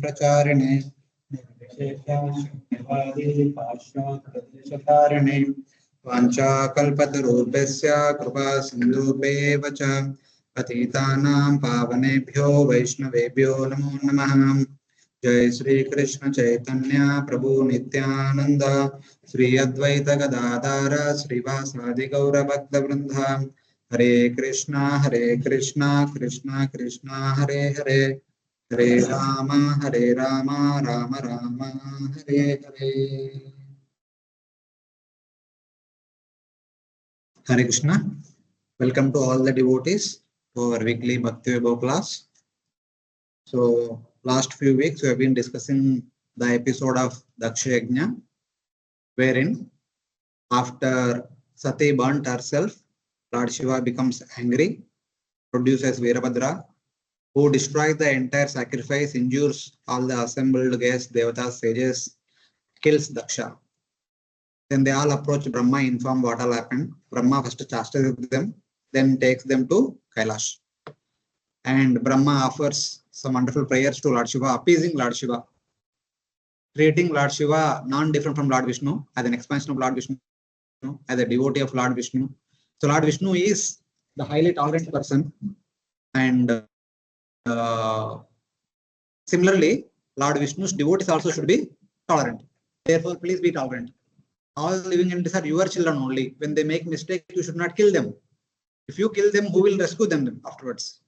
प्रचारिणे निर्विशेषशून्यवादी पाश्चात्यदेशतारिणे वाञ्छाकल्पतरुभ्यश्च कृपा सिन्धुभ्येव च पतितानां पावनेभ्यो वैष्णवेभ्यो नमो नमः। जय श्री कृष्ण चैतन्य प्रभु नित्यानंद श्री अद्वैत गदाधर श्रीवासादि गौर भक्त वृंद। हरे कृष्णा कृष्णा कृष्णा हरे हरे, हरे Ram Ram Ram Hare Hare. Hare Krishna. Welcome to all the devotees to our weekly Bhakti Vaibhav class. So, last few weeks we have been discussing the episode of Daksha Yajna, wherein after Sati burnt herself, Lord Shiva becomes angry, produces Veerabhadra, who destroys the entire sacrifice, injures all the assembled guests, devatas, sages, kills Daksha. Then they all approach Brahma, inform what all happened. Brahma first chastises them, then takes them to Kailash. And Brahma offers some wonderful prayers to Lord Shiva, appeasing Lord Shiva, treating Lord Shiva non-different from Lord Vishnu, as an expansion of Lord Vishnu, as a devotee of Lord Vishnu. So Lord Vishnu is the highly tolerant person, and similarly, Lord Vishnu's devotees also should be tolerant. Therefore, please be tolerant. All living entities are your children only. When they make mistakes, you should not kill them. If you kill them, who will rescue them afterwards?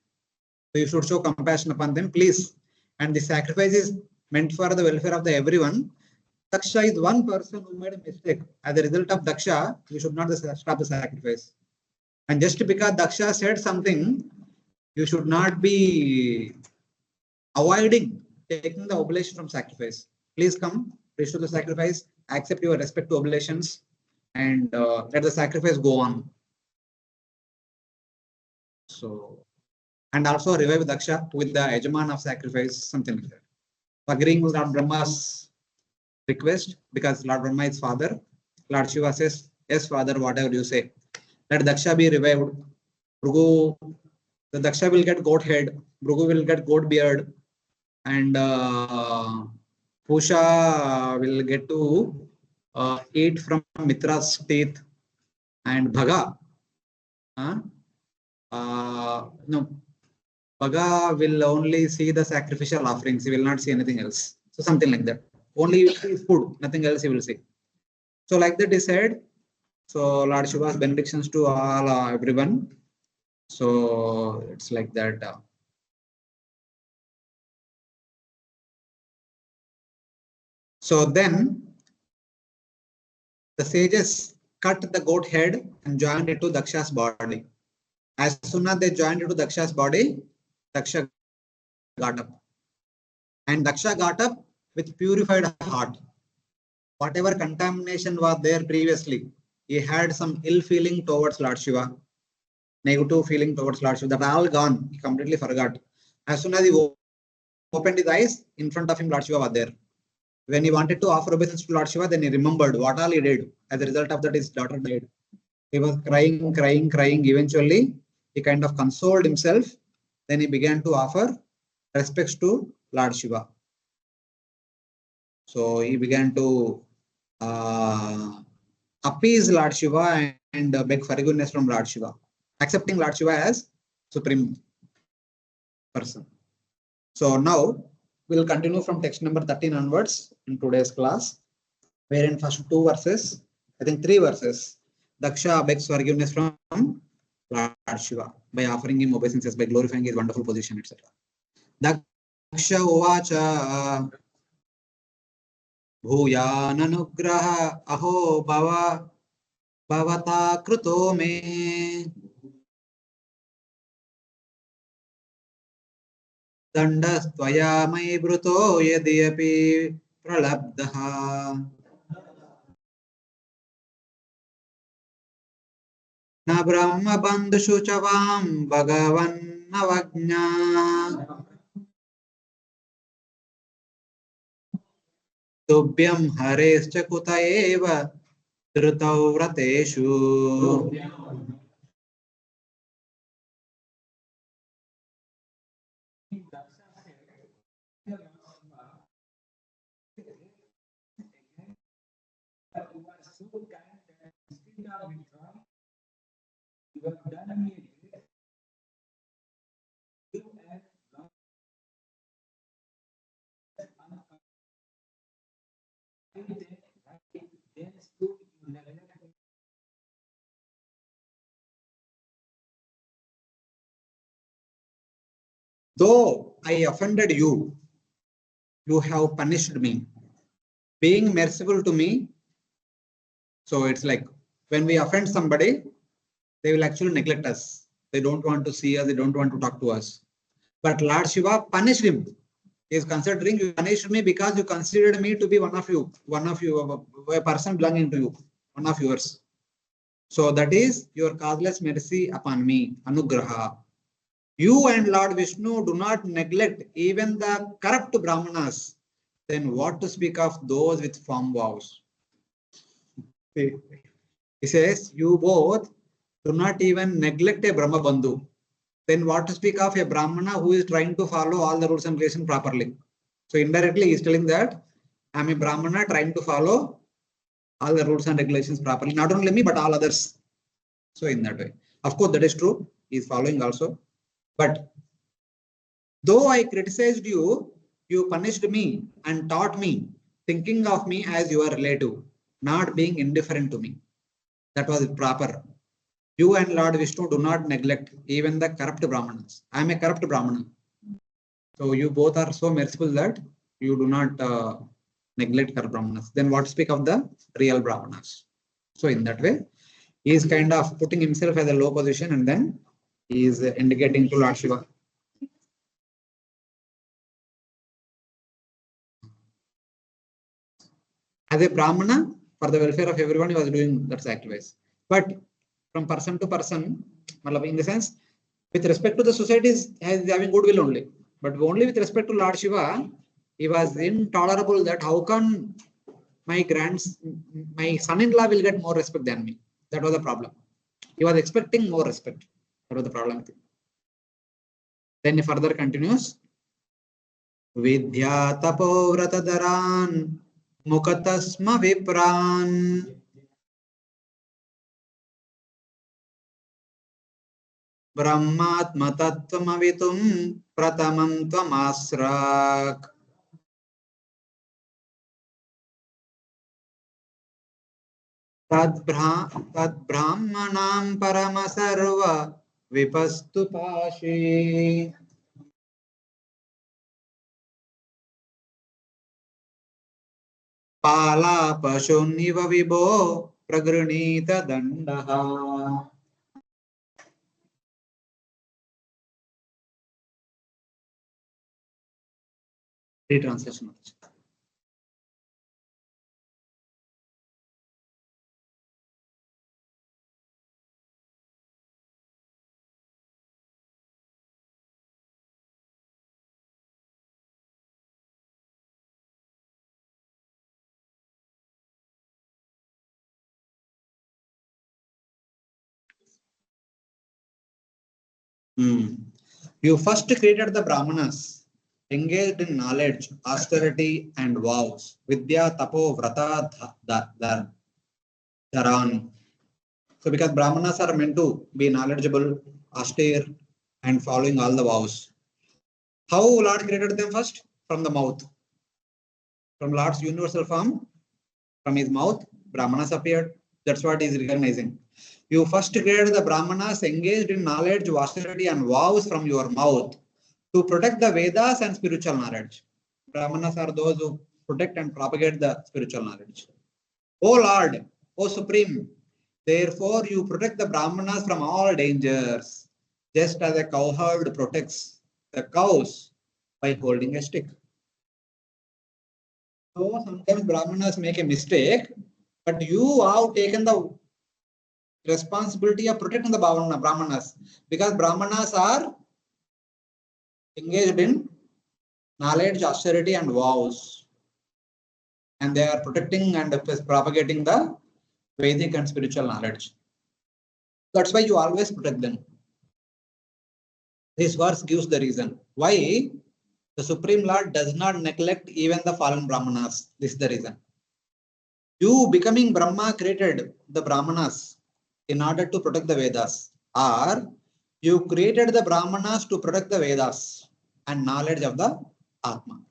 So you should show compassion upon them, please. And the sacrifice is meant for the welfare of the everyone. Daksha is one person who made a mistake. As a result of Daksha, you should not stop the sacrifice. And just because Daksha said something, you should not be avoiding taking the oblation from sacrifice. Please come, restore the sacrifice, accept your respect to oblations, and let the sacrifice go on. So, and also revive Daksha with the Yajaman of sacrifice, something like that. Agreeing with Lord Brahma's request, because Lord Brahma is father, Lord Shiva says, yes, father, whatever you say. Let Daksha be revived. Bhrigu, the Daksha will get goat head, Bhrigu will get goat beard, and Pusha will get to eat from Mitra's teeth, and Bhaga, no, Bhaga will only see the sacrificial offerings. He will not see anything else. So something like that. Only he will see food, nothing else he will see. So like that he said. So Lord Shiva's benedictions to all everyone. So it's like that. So then the sages cut the goat head and joined it to Daksha's body. As soon as they joined it to Daksha's body, Daksha got up. And Daksha got up with purified heart. Whatever contamination was there previously, he had some ill feeling towards Lord Shiva, negative feeling towards Lord Shiva, that all gone. He completely forgot. As soon as he opened his eyes, in front of him Lord Shiva was there. When he wanted to offer obeisance to Lord Shiva, then he remembered what all he did. As a result of that, his daughter died. He was crying. Eventually, he kind of consoled himself. Then he began to offer respects to Lord Shiva. So he began to appease Lord Shiva and beg forgiveness from Lord Shiva, accepting Lord Shiva as supreme person. So now we'll continue from text number 13 onwards in today's class, wherein first 2 verses, I think 3 verses, Daksha begs forgiveness from Lord Shiva by offering him obeisances, by glorifying his wonderful position, etc. Daksha uvacha भूयाननुग्रह अहो भवता कृतो मे दण्डस्त्वया मयि भृतो यद्यपि प्रलब्धः न ब्रह्मबन्धुषु च वां भगवन्नवज्ञा तुभ्यं हरेश्च कुत एव धृतौ व्रतेषु Though I offended you, you have punished me. Being merciful to me. So it's like when we offend somebody, they will actually neglect us. They don't want to see us. They don't want to talk to us. But Lord Shiva punished him. He is considering you punished me because you considered me to be one of you, a person belonging to you, one of yours. So that is your causeless mercy upon me, Anugraha. You and Lord Vishnu do not neglect even the corrupt Brahmanas. Then what to speak of those with firm vows? He says, you both do not even neglect a Brahma Bandhu. Then what to speak of a Brahmana who is trying to follow all the rules and regulations properly? So indirectly, he is telling that I am a Brahmana trying to follow all the rules and regulations properly. Not only me, but all others. So in that way, of course, that is true. He is following also. But though I criticized you, you punished me and taught me, thinking of me as your relative, not being indifferent to me. That was proper. You and Lord Vishnu do not neglect even the corrupt Brahmanas. I am a corrupt Brahmana. So you both are so merciful that you do not neglect corrupt Brahmanas. Then what speak of the real Brahmanas? So in that way, he is kind of putting himself as a low position and then he is indicating to Lord Shiva. As a Brahmana, for the welfare of everyone, he was doing that sacrifice. But from person to person, in the sense, with respect to the society, he is having goodwill only. But only with respect to Lord Shiva, he was intolerable that how can my son-in-law will get more respect than me. That was the problem. He was expecting more respect. That was the problem. Then he further continues. Vidya tapo vratadaran mukatasma vipran brahmatma tattvamavitum pratamam tvamasrak. Tadbrahmanam paramasarva vipastu pashi. Pala pashuniva vibho pragranita dandaha. Retranslation. You first created the Brahmanas, engaged in knowledge, austerity, and vows. Vidya, tapo, vrata, dharan. So because Brahmanas are meant to be knowledgeable, austere, and following all the vows. How Lord created them first? From the mouth. From Lord's universal form, from his mouth, Brahmanas appeared. That's what he is recognizing. You first created the Brahmanas engaged in knowledge, austerity, and vows from your mouth to protect the Vedas and spiritual knowledge. Brahmanas are those who protect and propagate the spiritual knowledge. O Lord, O Supreme, therefore you protect the Brahmanas from all dangers, just as a cowherd protects the cows by holding a stick. So sometimes Brahmanas make a mistake, but you have taken the responsibility of protecting the Brahmanas because Brahmanas are engaged in knowledge, austerity, and vows. And they are protecting and propagating the Vedic and spiritual knowledge. That's why you always protect them. This verse gives the reason why the Supreme Lord does not neglect even the fallen Brahmanas. This is the reason. You becoming Brahma created the Brahmanas in order to protect the Vedas, or you created the Brahmanas to protect the Vedas and knowledge of the Atma.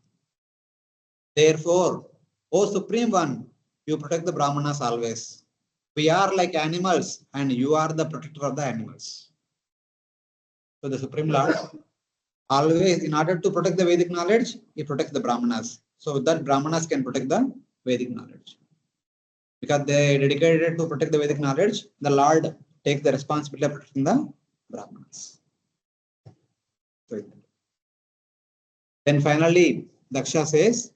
Therefore, O Supreme One, you protect the Brahmanas always. We are like animals and you are the protector of the animals. So the Supreme Lord always, in order to protect the Vedic knowledge, he protects the Brahmanas. So that Brahmanas can protect the Vedic knowledge. Because they dedicated to protect the Vedic knowledge, the Lord takes the responsibility of protecting the Brahmanas. So, then finally, Daksha says,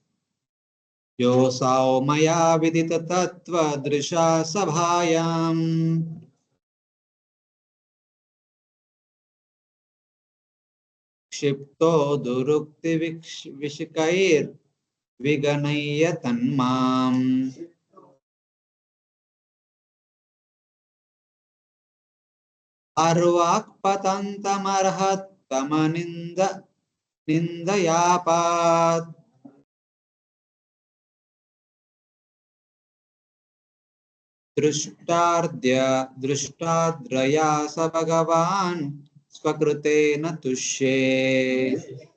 Yosao maya vidita tattva drisha sabhayam Kshipto durukti vishikair viganaya tanmam. Arvak patantamarhat tamaninda nindayapat. दृष्टाद्रया स भगवान् स्वकृतेन तुष्ये.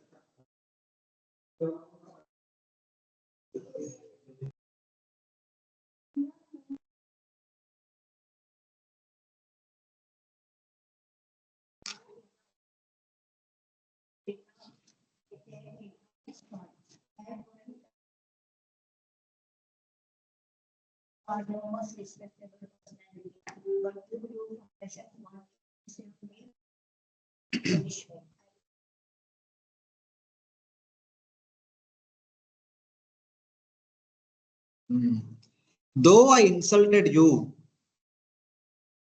Though I insulted you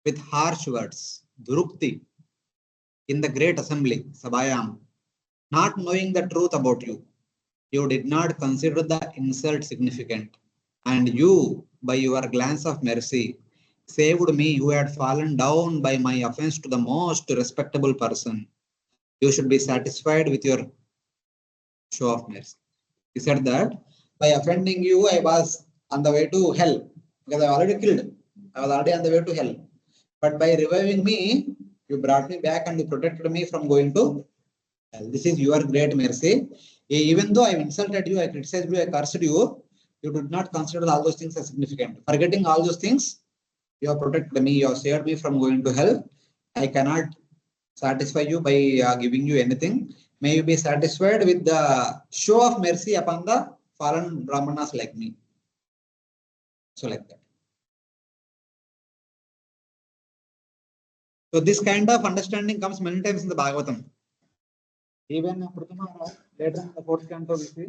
with harsh words, Durukti, in the great assembly, Sabhayam, not knowing the truth about you, you did not consider the insult significant, and you, by your glance of mercy, saved me who had fallen down by my offense to the most respectable person. You should be satisfied with your show of mercy. He said that by offending you, I was on the way to hell because I already killed. I was already on the way to hell. But by reviving me, you brought me back and you protected me from going to hell. This is your great mercy. Even though I insulted you, I criticized you, I cursed you, you did not consider all those things as significant. Forgetting all those things, you have protected me, you have saved me from going to hell. I cannot satisfy you by giving you anything. May you be satisfied with the show of mercy upon the fallen Brahmanas like me. So like that. So this kind of understanding comes many times in the Bhagavatam. Even later in the fourth canto we see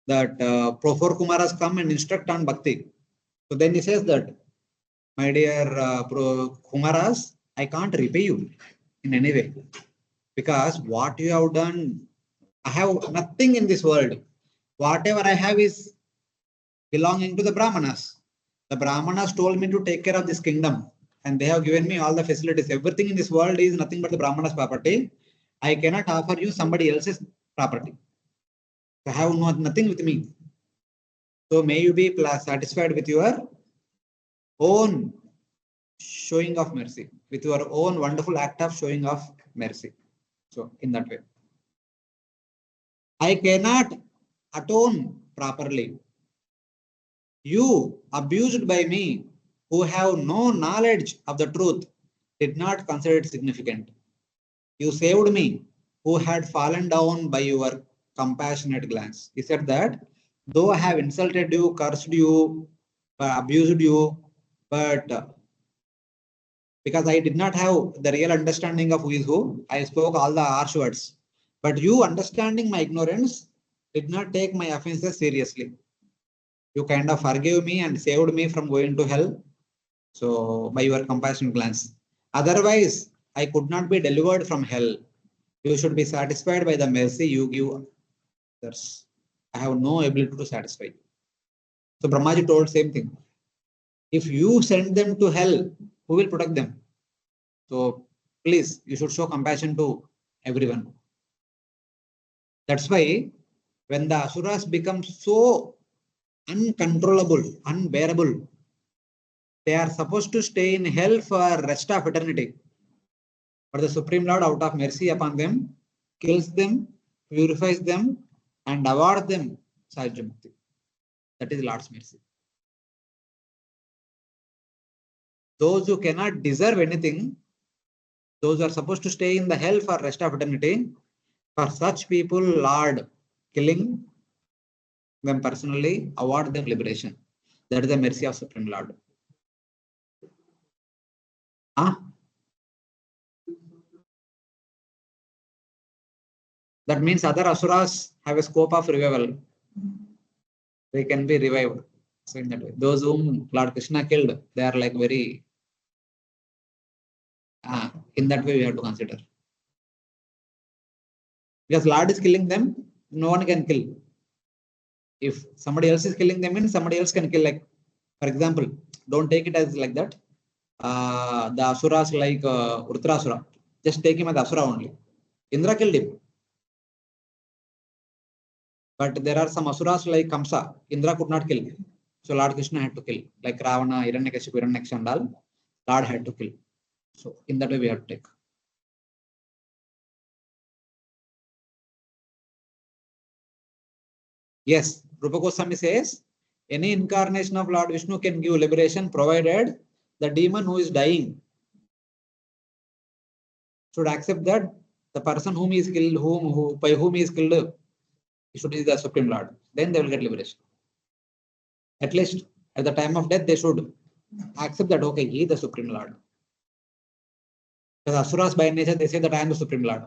that four Kumaras come and instruct on Bhakti. So then he says that, my dear Kumaras, I can't repay you in any way. Because what you have done, I have nothing in this world. Whatever I have is belonging to the Brahmanas. The Brahmanas told me to take care of this kingdom and they have given me all the facilities. Everything in this world is nothing but the Brahmanas' property. I cannot offer you somebody else's property. I have nothing with me. So may you be satisfied with your own showing of mercy, with your own wonderful act of showing of mercy. So in that way, I cannot atone properly. You, abused by me, who have no knowledge of the truth, did not consider it significant. You saved me, who had fallen down by your compassionate glance. He said that, though I have insulted you, cursed you, abused you, but because I did not have the real understanding of who is who, I spoke all the harsh words. But you, understanding my ignorance, did not take my offenses seriously. You kind of forgave me and saved me from going to hell. So by your compassion glance. Otherwise, I could not be delivered from hell. You should be satisfied by the mercy you give others. I have no ability to satisfy. So Brahmaji told same thing. If you send them to hell, who will protect them? So please, you should show compassion to everyone. That's why when the asuras become so uncontrollable, unbearable. They are supposed to stay in hell for rest of eternity. But the Supreme Lord, out of mercy upon them, kills them, purifies them, and awards them Sahajya Mukti. That is Lord's mercy. Those who cannot deserve anything, those who are supposed to stay in the hell for rest of eternity, for such people, Lord killing them personally, award them liberation. That is the mercy of Supreme Lord. That means other asuras have a scope of revival. They can be revived. So in that way, those whom Lord Krishna killed, they are like very. In that way, we have to consider. Because Lord is killing them, no one can kill. If somebody else is killing them, means somebody else can kill. Like, for example, don't take it as like that. The asuras like Urtrasura, just take him as asura only. Indra killed him. But there are some asuras like Kamsa. Indra could not kill. So Lord Krishna had to kill. Like Ravana, Hiranyakashipu, Hiranyaksha and all, Lord had to kill. So in that way we have to take. Yes, Rupa Goswami says, any incarnation of Lord Vishnu can give liberation provided the demon who is dying should accept that the person whom he is killed, by whom he is killed, should be the Supreme Lord. Then they will get liberation. At least at the time of death, they should accept that, okay, he is the Supreme Lord. Because asuras by nature, they say that I am the Supreme Lord.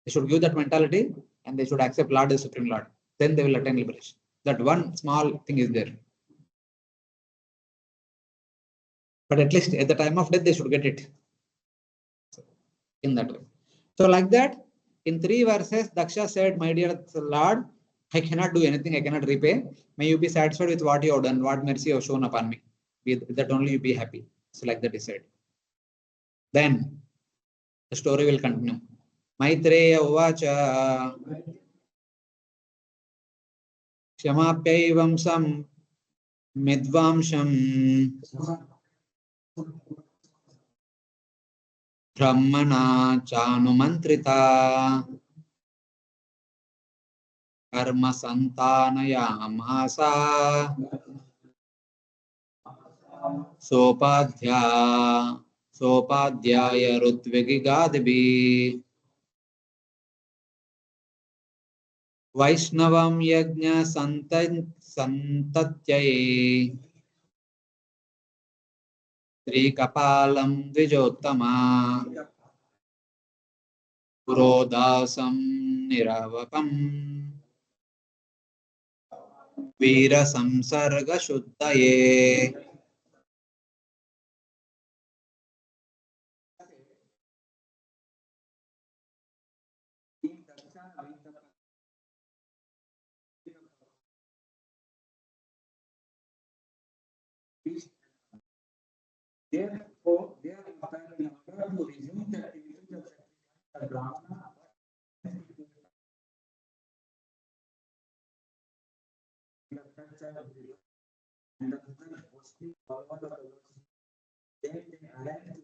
They should give that mentality and they should accept Lord is Supreme Lord. Then they will attain liberation. That one small thing is there. But at least at the time of death, they should get it. So, in that way. So like that, in 3 verses, Daksha said, my dear Lord, I cannot do anything, I cannot repay. May you be satisfied with what you have done, what mercy you have shown upon me. With that only you be happy. So like that he said. Then the story will continue. Maitreya Uvacha Kshamappyaivam sam Midvamsham Brahmana Chanumantrita Karma Santanayamasa Sopadhyaya Rutvigigadibi Vaishnavam Yajna Santatyai Sri Kapalam Dvijottama Purodasam Niravakam Veera Samsarga Shuddhaye. Therefore, they are inspired in order to resume the activities of the Brahmana. And the mostly all over the world. Then they align to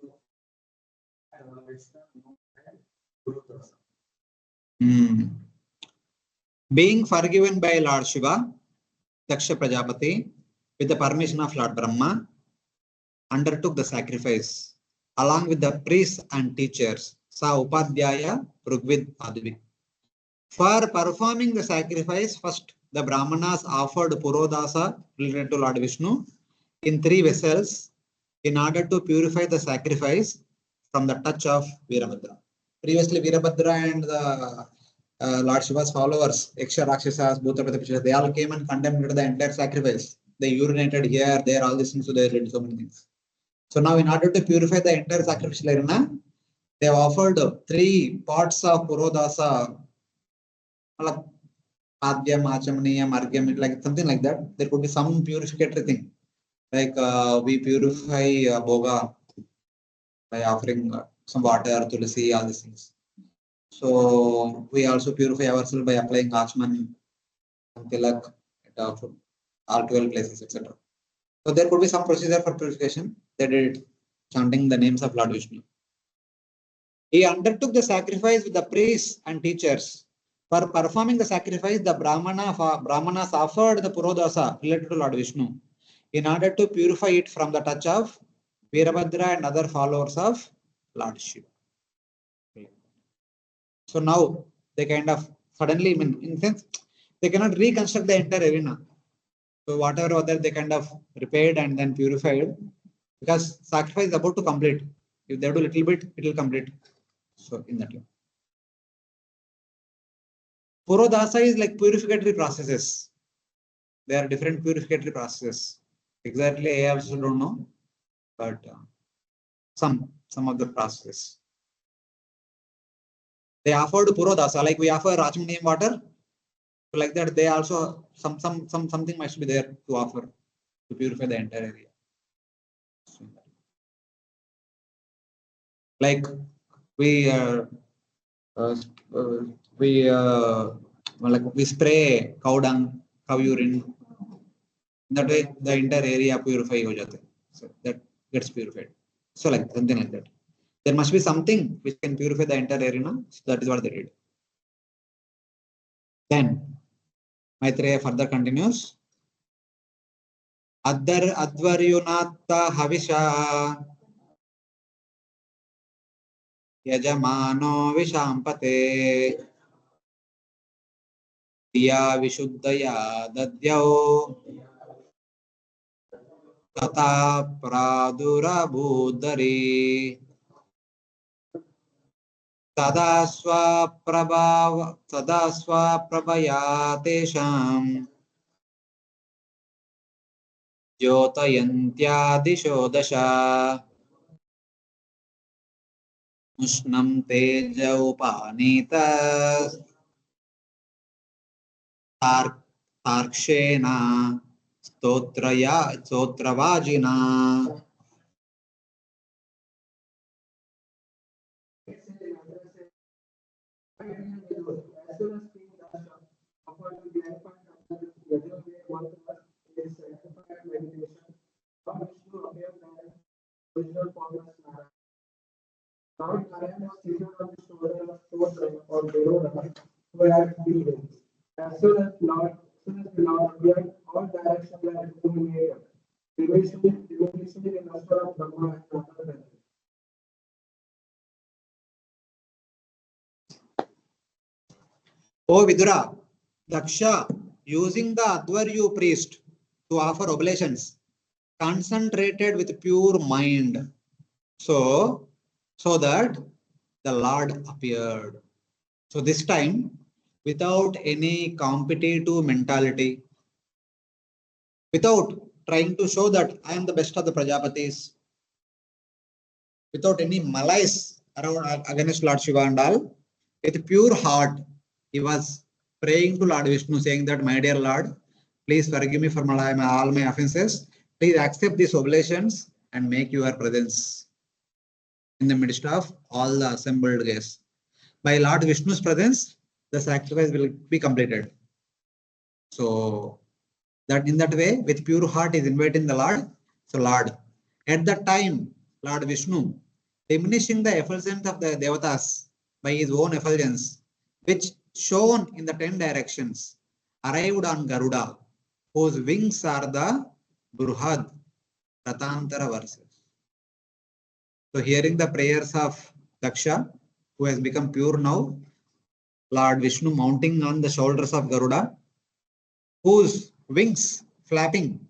being forgiven by Lord Shiva, Daksha Prajapati, with the permission of Lord Brahma, undertook the sacrifice along with the priests and teachers, Sa Upadhyaya, Rugvid, Advi. For performing the sacrifice, first the Brahmanas offered Purodasa related to Lord Vishnu in 3 vessels in order to purify the sacrifice from the touch of Veerabhadra. Previously, Veerabhadra and the Lord Shiva's followers, Yaksha, Rakshasas, Bhutapati, they all came and condemned the entire sacrifice. They urinated here, there, all these things, so they did so many things. So now, in order to purify the entire sacrificial arena, they have offered 3 pots of Purodasa, Adhyam, Achamaniyam, Argyam, like something like that. There could be some purificatory thing. Like we purify Bhoga by offering some water, tulsi, all these things. So we also purify ourselves by applying Achman, Tilak, all 12 places, etc. So there could be some procedure for purification. They did it, chanting the names of Lord Vishnu. He undertook the sacrifice with the priests and teachers. For performing the sacrifice, the Brahmanas offered the Purodasa related to Lord Vishnu in order to purify it from the touch of Veerabhadra and other followers of Lord Shiva. So now they kind of suddenly, in sense, they cannot reconstruct the entire arena. So whatever other they kind of repaired and then purified, because sacrifice is about to complete. If they do a little bit, it will complete. So in that way. Purodasa is like purificatory processes. There are different purificatory processes. Exactly, I also don't know, but some of the processes. They offered Purodasa, like we offer Rachmaniyam water. So like that, they also something must be there to offer to purify the entire area. Like we we spray cow dung, cow urine. That way, the entire area purify ho jata hai. So that gets purified. So like something like that. There must be something which can purify the entire arena. So that is what they did. Then Maitreya further continues. Advaryunatta havisha yajamano vishampate diya vishuddhaya dadyao tata pradurabhudari तदा स्वप्रभया तेषां द्योतयन्त्यादिशो दश उष्णं तेज उपानीत तार्क्ष्येण स्तोत्रवाजिना Lord Narayana was seated on the shoulder of Stotra or Verona, who had three wings. As soon as the Lord appeared, all directions were illuminated, diminishing the luster of Brahma and Narayan. O Vidura, Daksha, using the Advaryu priest to offer oblations, concentrated with pure mind. So that the Lord appeared. So this time, without any competitive mentality, without trying to show that I am the best of the Prajapatis, without any malice around against Lord Shiva and all, with pure heart, he was praying to Lord Vishnu, saying that, my dear Lord, please forgive me for all my offenses. Please accept these oblations and make your presence in the midst of all the assembled guests. By Lord Vishnu's presence, the sacrifice will be completed. So that in that way, with pure heart is inviting the Lord. So Lord, at that time, Lord Vishnu, diminishing the effulgence of the devatas by his own effulgence, which shone in the 10 directions, arrived on Garuda, whose wings are the Bruhad Ratantara verses. So hearing the prayers of Daksha, who has become pure now, Lord Vishnu mounting on the shoulders of Garuda, whose wings flapping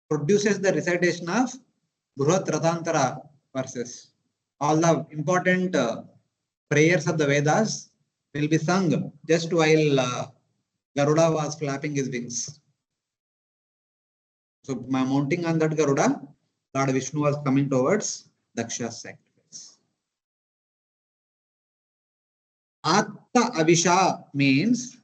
produces the recitation of Bruhat Ratantara verses. All the important prayers of the Vedas will be sung just while Garuda was flapping his wings. So mounting on that Garuda, Lord Vishnu was coming towards Daksha's sacrifice. Atta Avisha means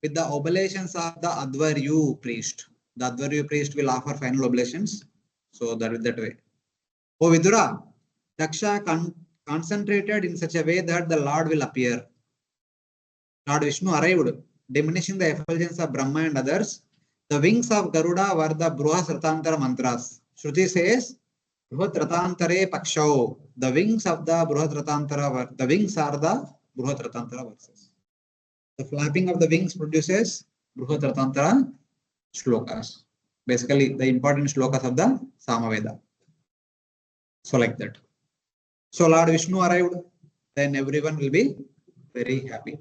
with the oblations of the Advaryu priest. The Advaryu priest will offer final oblations. So that way. O Vidura, Daksha concentrated in such a way that the Lord will appear. Lord Vishnu arrived, diminishing the effulgence of Brahma and others, The wings of Garuda were the Bruhas Ratantara mantras. Shruti says, Bruhat Ratantare Pakshao. The wings of the Bruhat Ratantara were, the wings are the Bruhat Ratantara verses. The flapping of the wings produces Bruhat Ratantara shlokas. Basically, the important shlokas of the Samaveda. So like that. So Lord Vishnu arrived, then everyone will be very happy.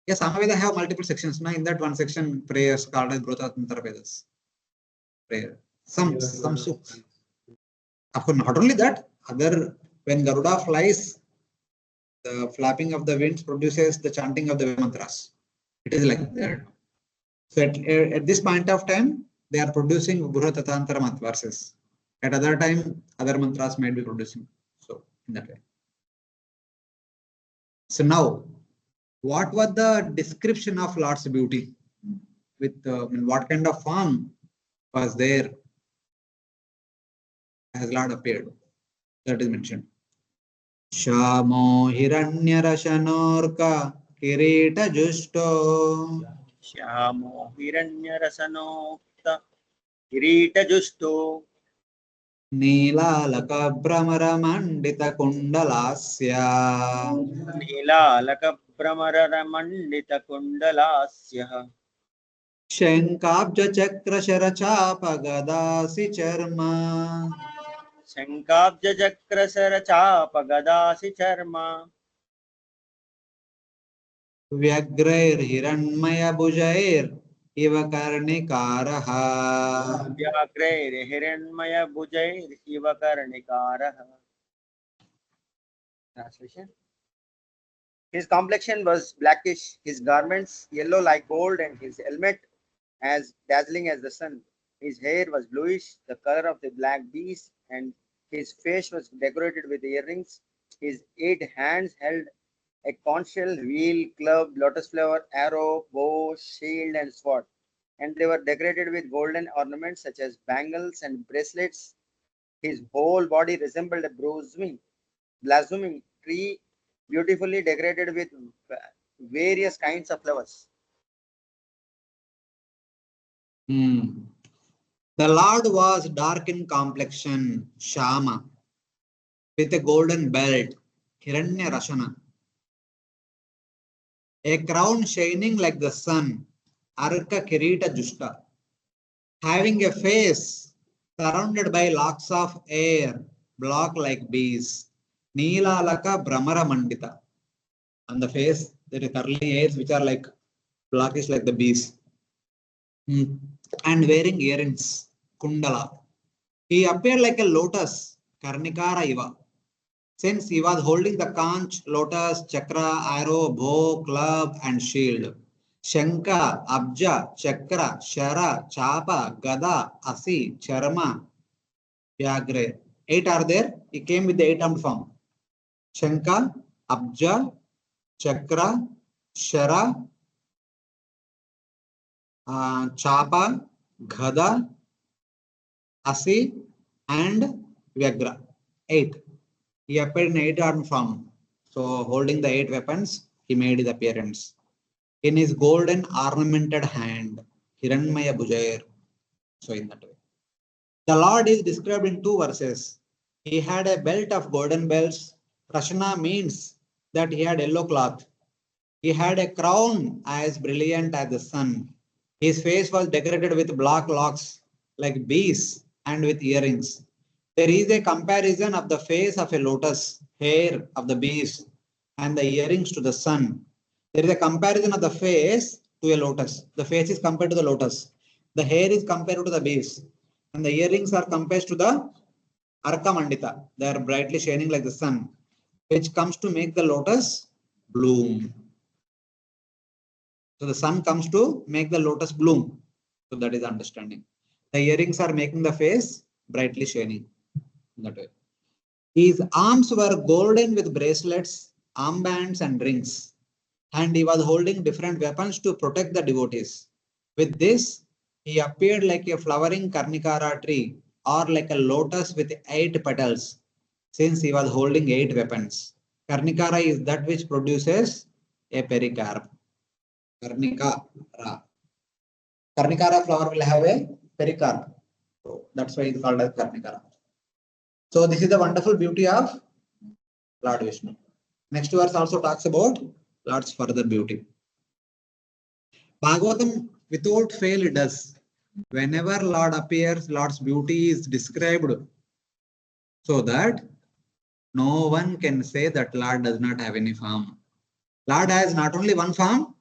Yes, Samaveda have multiple sections. Now in that one section, prayers called as Bruhatantara Vedas. Prayer. Some of course, not only that, other when Garuda flies, the flapping of the winds produces the chanting of the mantras. It is like that. So at this point of time, they are producing Bruhatatantara verses. At other time, other mantras might be producing. So in that way. So now, what was the description of Lord's beauty? With what kind of form was there as Lord appeared? That is mentioned. Shamo Hiranyarashanorka Kirita Justo श्यामो हिरण्यरसनोक्त किरीटजुष्टो Neelalaka Brahmara Mandita Kundalasya नीलालकभ्रमरमण्डितकुण्डलास्यः Shankabja Chakra Sharachapa Gadasi Charma शङ्काब्जचक्रशरचापगदासि चर्मा Vyagrair Hiranmaya Bujair Iva Karnikaraha. व्याघ्रैर्हिरण्मयभुजैरिव कर्णिकारः. Translation. His complexion was blackish, his garments yellow like gold, and his helmet as dazzling as the sun. His hair was bluish, the color of the black beast, and his face was decorated with earrings. His 8 hands held a conch shell, wheel, club, lotus flower, arrow, bow, shield, and sword. And they were decorated with golden ornaments such as bangles and bracelets. His whole body resembled a blossoming tree, beautifully decorated with various kinds of flowers. The Lord was dark in complexion, Shama, with a golden belt, Hiranya Rashana, a crown shining like the sun, Arka Kirita Justa, having a face surrounded by locks of air, black like bees, Neelalaka Brahmara Mandita. On the face, there is curly hairs which are like blackish like the bees. And wearing earrings, Kundala. He appeared like a lotus, Karnikara Iva. Since he was holding the conch, lotus, chakra, arrow, bow, club, and shield. Shanka, Abja, Chakra, Shara, Chapa, Gada, Asi, Charma, Vyagre. 8 are there. He came with the 8-armed form. Shanka, Abja, Chakra, Shara, Chapa, Gada, Asi, and Vyagra. 8. He appeared in 8-armed form. So, holding the 8 weapons, he made his appearance. In his golden ornamented hand, Hiranmaya Bujair. So, in that way. The Lord is described in 2 verses. He had a belt of golden bells. Prashna means that he had yellow cloth. He had a crown as brilliant as the sun. His face was decorated with black locks like bees and with earrings. There is a comparison of the face of a lotus, hair of the bees, and the earrings to the sun. There is a comparison of the face to a lotus. The face is compared to the lotus. The hair is compared to the bees. And the earrings are compared to the Arka Mandita. They are brightly shining like the sun, which comes to make the lotus bloom. So the sun comes to make the lotus bloom. So that is understanding. The earrings are making the face brightly shining. That way. His arms were golden with bracelets, armbands, and rings. And he was holding different weapons to protect the devotees. With this, he appeared like a flowering Karnikara tree or like a lotus with 8 petals, since he was holding 8 weapons. Karnikara is that which produces a pericarp. Karnika Ra. Karnikara flower will have a pericarp. So that's why it's called as Karnikara. So this is the wonderful beauty of Lord Vishnu. Next verse also talks about Lord's further beauty. Bhagavatam without fail it does. Whenever Lord appears, Lord's beauty is described so that no one can say that Lord does not have any form. Lord has not only one form,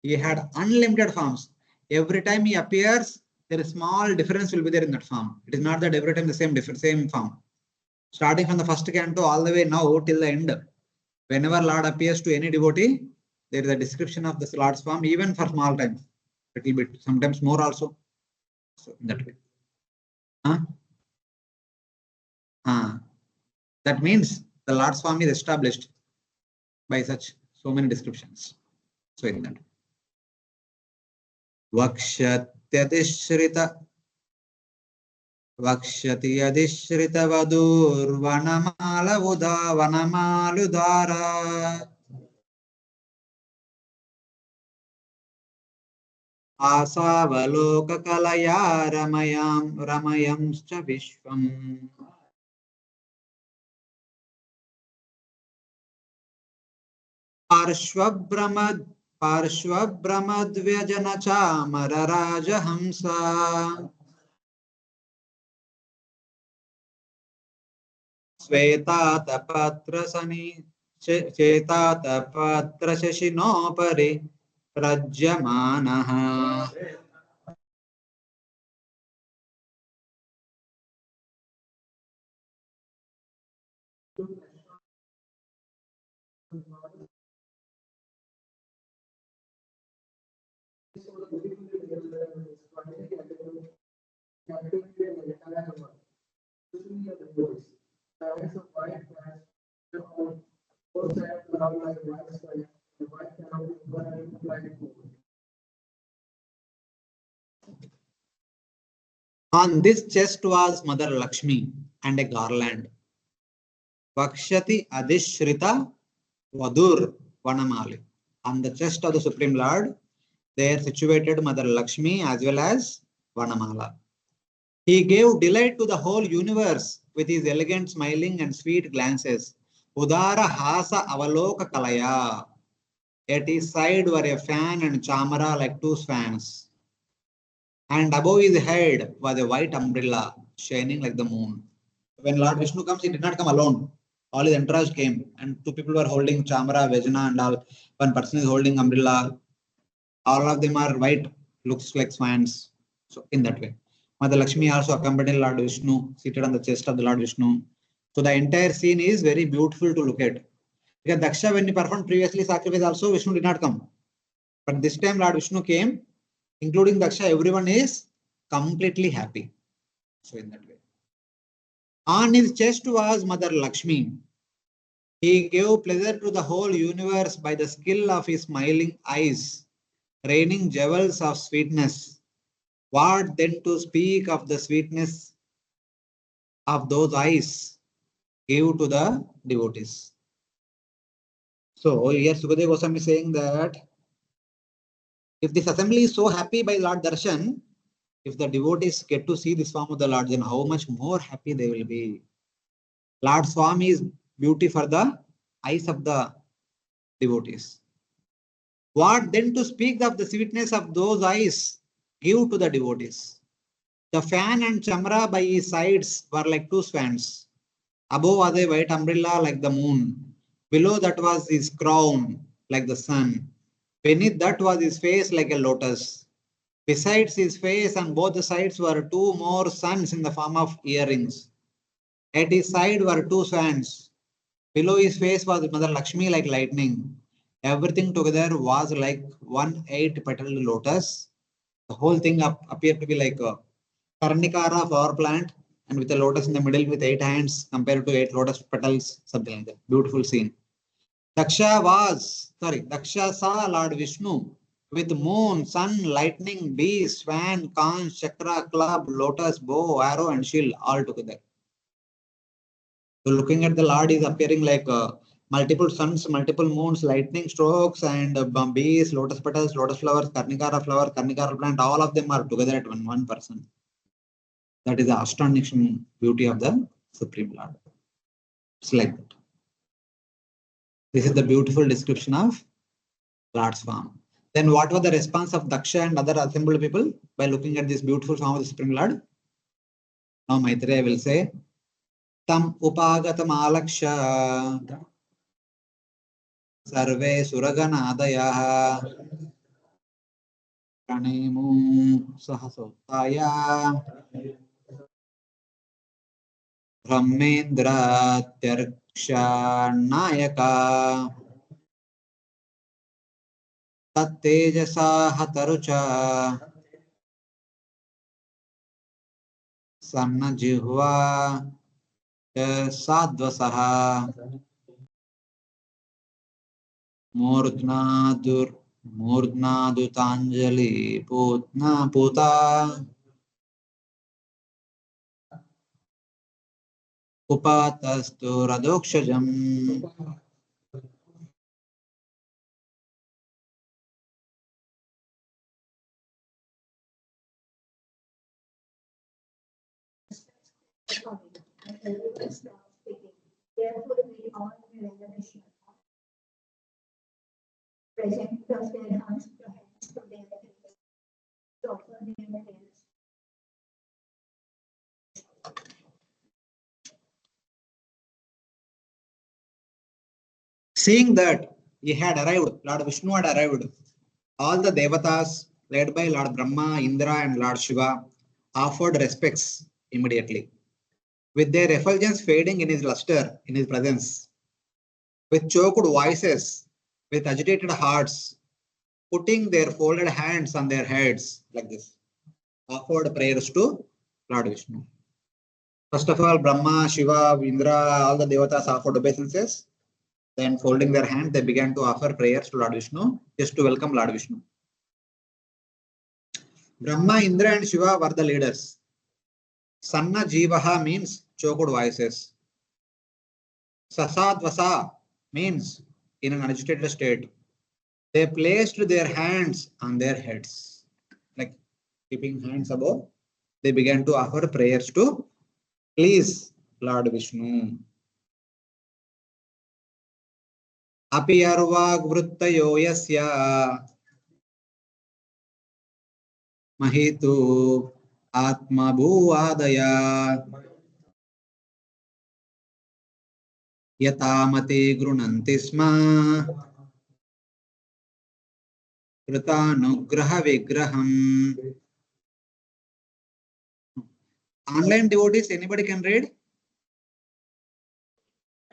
he had unlimited forms. Every time he appears, there is small difference will be there in that form. It is not that every time the same form. Starting from the first canto all the way now till the end. Whenever Lord appears to any devotee, there is a description of this Lord's form, even for small time. Little bit, sometimes more also. So in that way. That means the Lord's form is established by such so many descriptions. So in that. Vakshati adishrita vadur vanamaludara asavaloka kalaya ramayamscha vishvam. Parshvabhramadvyajana chamara rajahamsa Svetata patra shashinopari prajyamanaha. On this chest was Mother Lakshmi and a garland. Vakshati adishrita vadur vanamali. On the chest of the Supreme Lord, there situated Mother Lakshmi as well as Vanamala. He gave delight to the whole universe with his elegant smiling and sweet glances. Udara hasa avaloka kalaya. At his side were a fan and chamara like two fans. And above his head was a white umbrella shining like the moon. When Lord Vishnu comes, he did not come alone. All his entourage came, and two people were holding chamara, Vajana, and all. One person is holding umbrella. All of them are white, looks like swans. So in that way. Mother Lakshmi also accompanied Lord Vishnu, seated on the chest of the Lord Vishnu. So the entire scene is very beautiful to look at. Because Daksha, when he performed previously sacrifice also, Vishnu did not come. But this time Lord Vishnu came, including Daksha, everyone is completely happy. So in that way. On his chest was Mother Lakshmi. He gave pleasure to the whole universe by the skill of his smiling eyes, raining jewels of sweetness. What then to speak of the sweetness of those eyes gave to the devotees? So here Sukadeva Goswami is saying that if this assembly is so happy by Lord Darshan, if the devotees get to see this form of the Lord, then how much more happy they will be. Lord Swami is beauty for the eyes of the devotees. What then to speak of the sweetness of those eyes give to the devotees? The fan and chamra by his sides were like two swans. Above was a white umbrella like the moon. Below that was his crown like the sun. Beneath that was his face like a lotus. Besides his face on both the sides were two more suns in the form of earrings. At his side were two swans. Below his face was Mother Lakshmi like lightning. Everything together was like 8-petaled lotus. The whole thing appeared to be like a Karnikara flower plant and with a lotus in the middle with 8 hands compared to 8 lotus petals, something like that. Beautiful scene. Daksha saw Lord Vishnu with moon, sun, lightning, bee, swan, conch, chakra, club, lotus, bow, arrow, and shield all together. So looking at the Lord is appearing like multiple suns, multiple moons, lightning strokes, and bees, lotus petals, lotus flowers, karnikara plant, all of them are together at one person. That is the astonishing beauty of the Supreme Lord. It's like that. This is the beautiful description of Lord's form. Then what was the response of Daksha and other assembled people by looking at this beautiful form of the Supreme Lord? Now Maitreya will say, Tam upagatam alaksha sarve suraganadaya pranemu sahasotaya brahmendra nayaka tat tejasa hatarucha sanna jihva sadvasaha Murdnadutanjali Puta Upatastu Radokshajam. Therefore, we all veneration present thus their hands to their heads, to offer their prayers. Seeing that he had arrived, Lord Vishnu had arrived, all the devatas led by Lord Brahma, Indra, and Lord Shiva offered respects immediately. With their effulgence fading in his luster, in his presence, with choked voices, with agitated hearts, putting their folded hands on their heads like this, offered prayers to Lord Vishnu. First of all, Brahma, Shiva, Indra, all the devatas offered obeisances. Then, folding their hands, they began to offer prayers to Lord Vishnu, just to welcome Lord Vishnu. Brahma, Indra, and Shiva were the leaders. Sanna Jivaha means choked voices. Sasadvasa means in an agitated state. They placed their hands on their heads, like keeping hands above. They began to offer prayers to please Lord Vishnu. Api arvag vrittayo yasya mahitu atma bhuvadaya yatamati grunanti sma kritanugraha vigraham. Online devotees, anybody can read?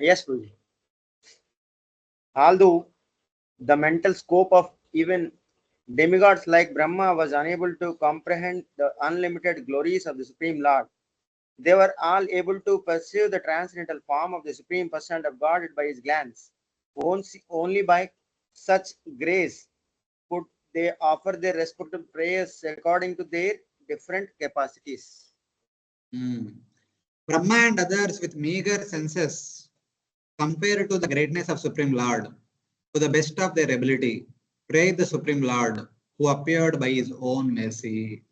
Yes, Guruji. Although the mental scope of even demigods like Brahma was unable to comprehend the unlimited glories of the Supreme Lord, they were all able to perceive the transcendental form of the Supreme Person of God by his glance. Only by such grace could they offer their respective prayers according to their different capacities. Brahma and others with meager senses compared to the greatness of Supreme Lord, to the best of their ability, praise the Supreme Lord who appeared by his own mercy.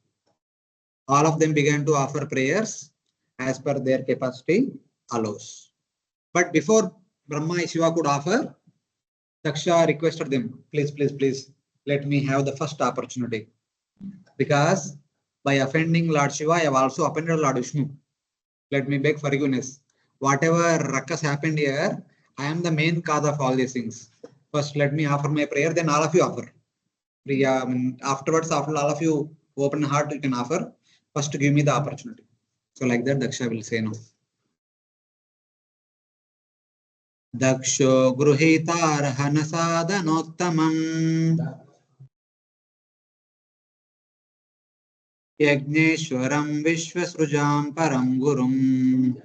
All of them began to offer prayers as per their capacity allows. But before Brahma and Shiva could offer, Daksha requested them, please, let me have the first opportunity. Because by offending Lord Shiva, I have also offended Lord Vishnu. Let me beg forgiveness. Whatever ruckus happened here, I am the main cause of all these things. First, let me offer my prayer, then all of you offer. Afterwards, after all of you open heart, you can offer. First, give me the opportunity. So like that, Daksha will say no. Daksho gruhitarhana sadhanottamam Yagneshwaram Vishwasrujam Param Gurum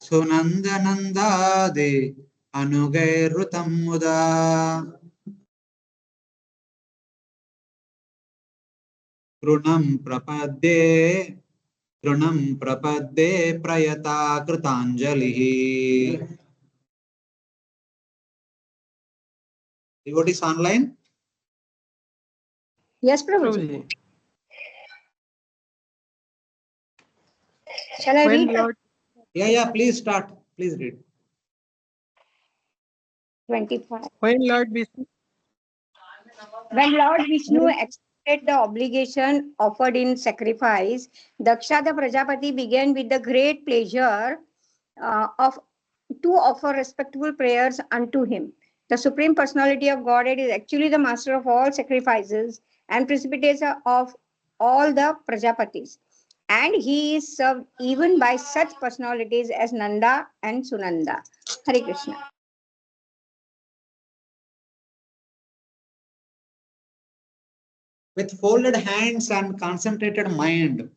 Sunandanandade Anugairutam Muda Prunam Prapadye Trunam prapadde prayata kritanjalihi. Devotees online? Yes, Prabhuji. Prabhuji. Shall I When read? Lord, Yeah, please start. Please read. 25. when Lord Vishnu, When Lord Vishnu accepted the obligation offered in sacrifice, Daksha the Prajapati began with the great pleasure of to offer respectful prayers unto him. The Supreme Personality of Godhead is actually the master of all sacrifices and precipitator of all the Prajapatis. And he is served even by such personalities as Nanda and Sunanda. Hare Krishna. With folded hands and concentrated mind,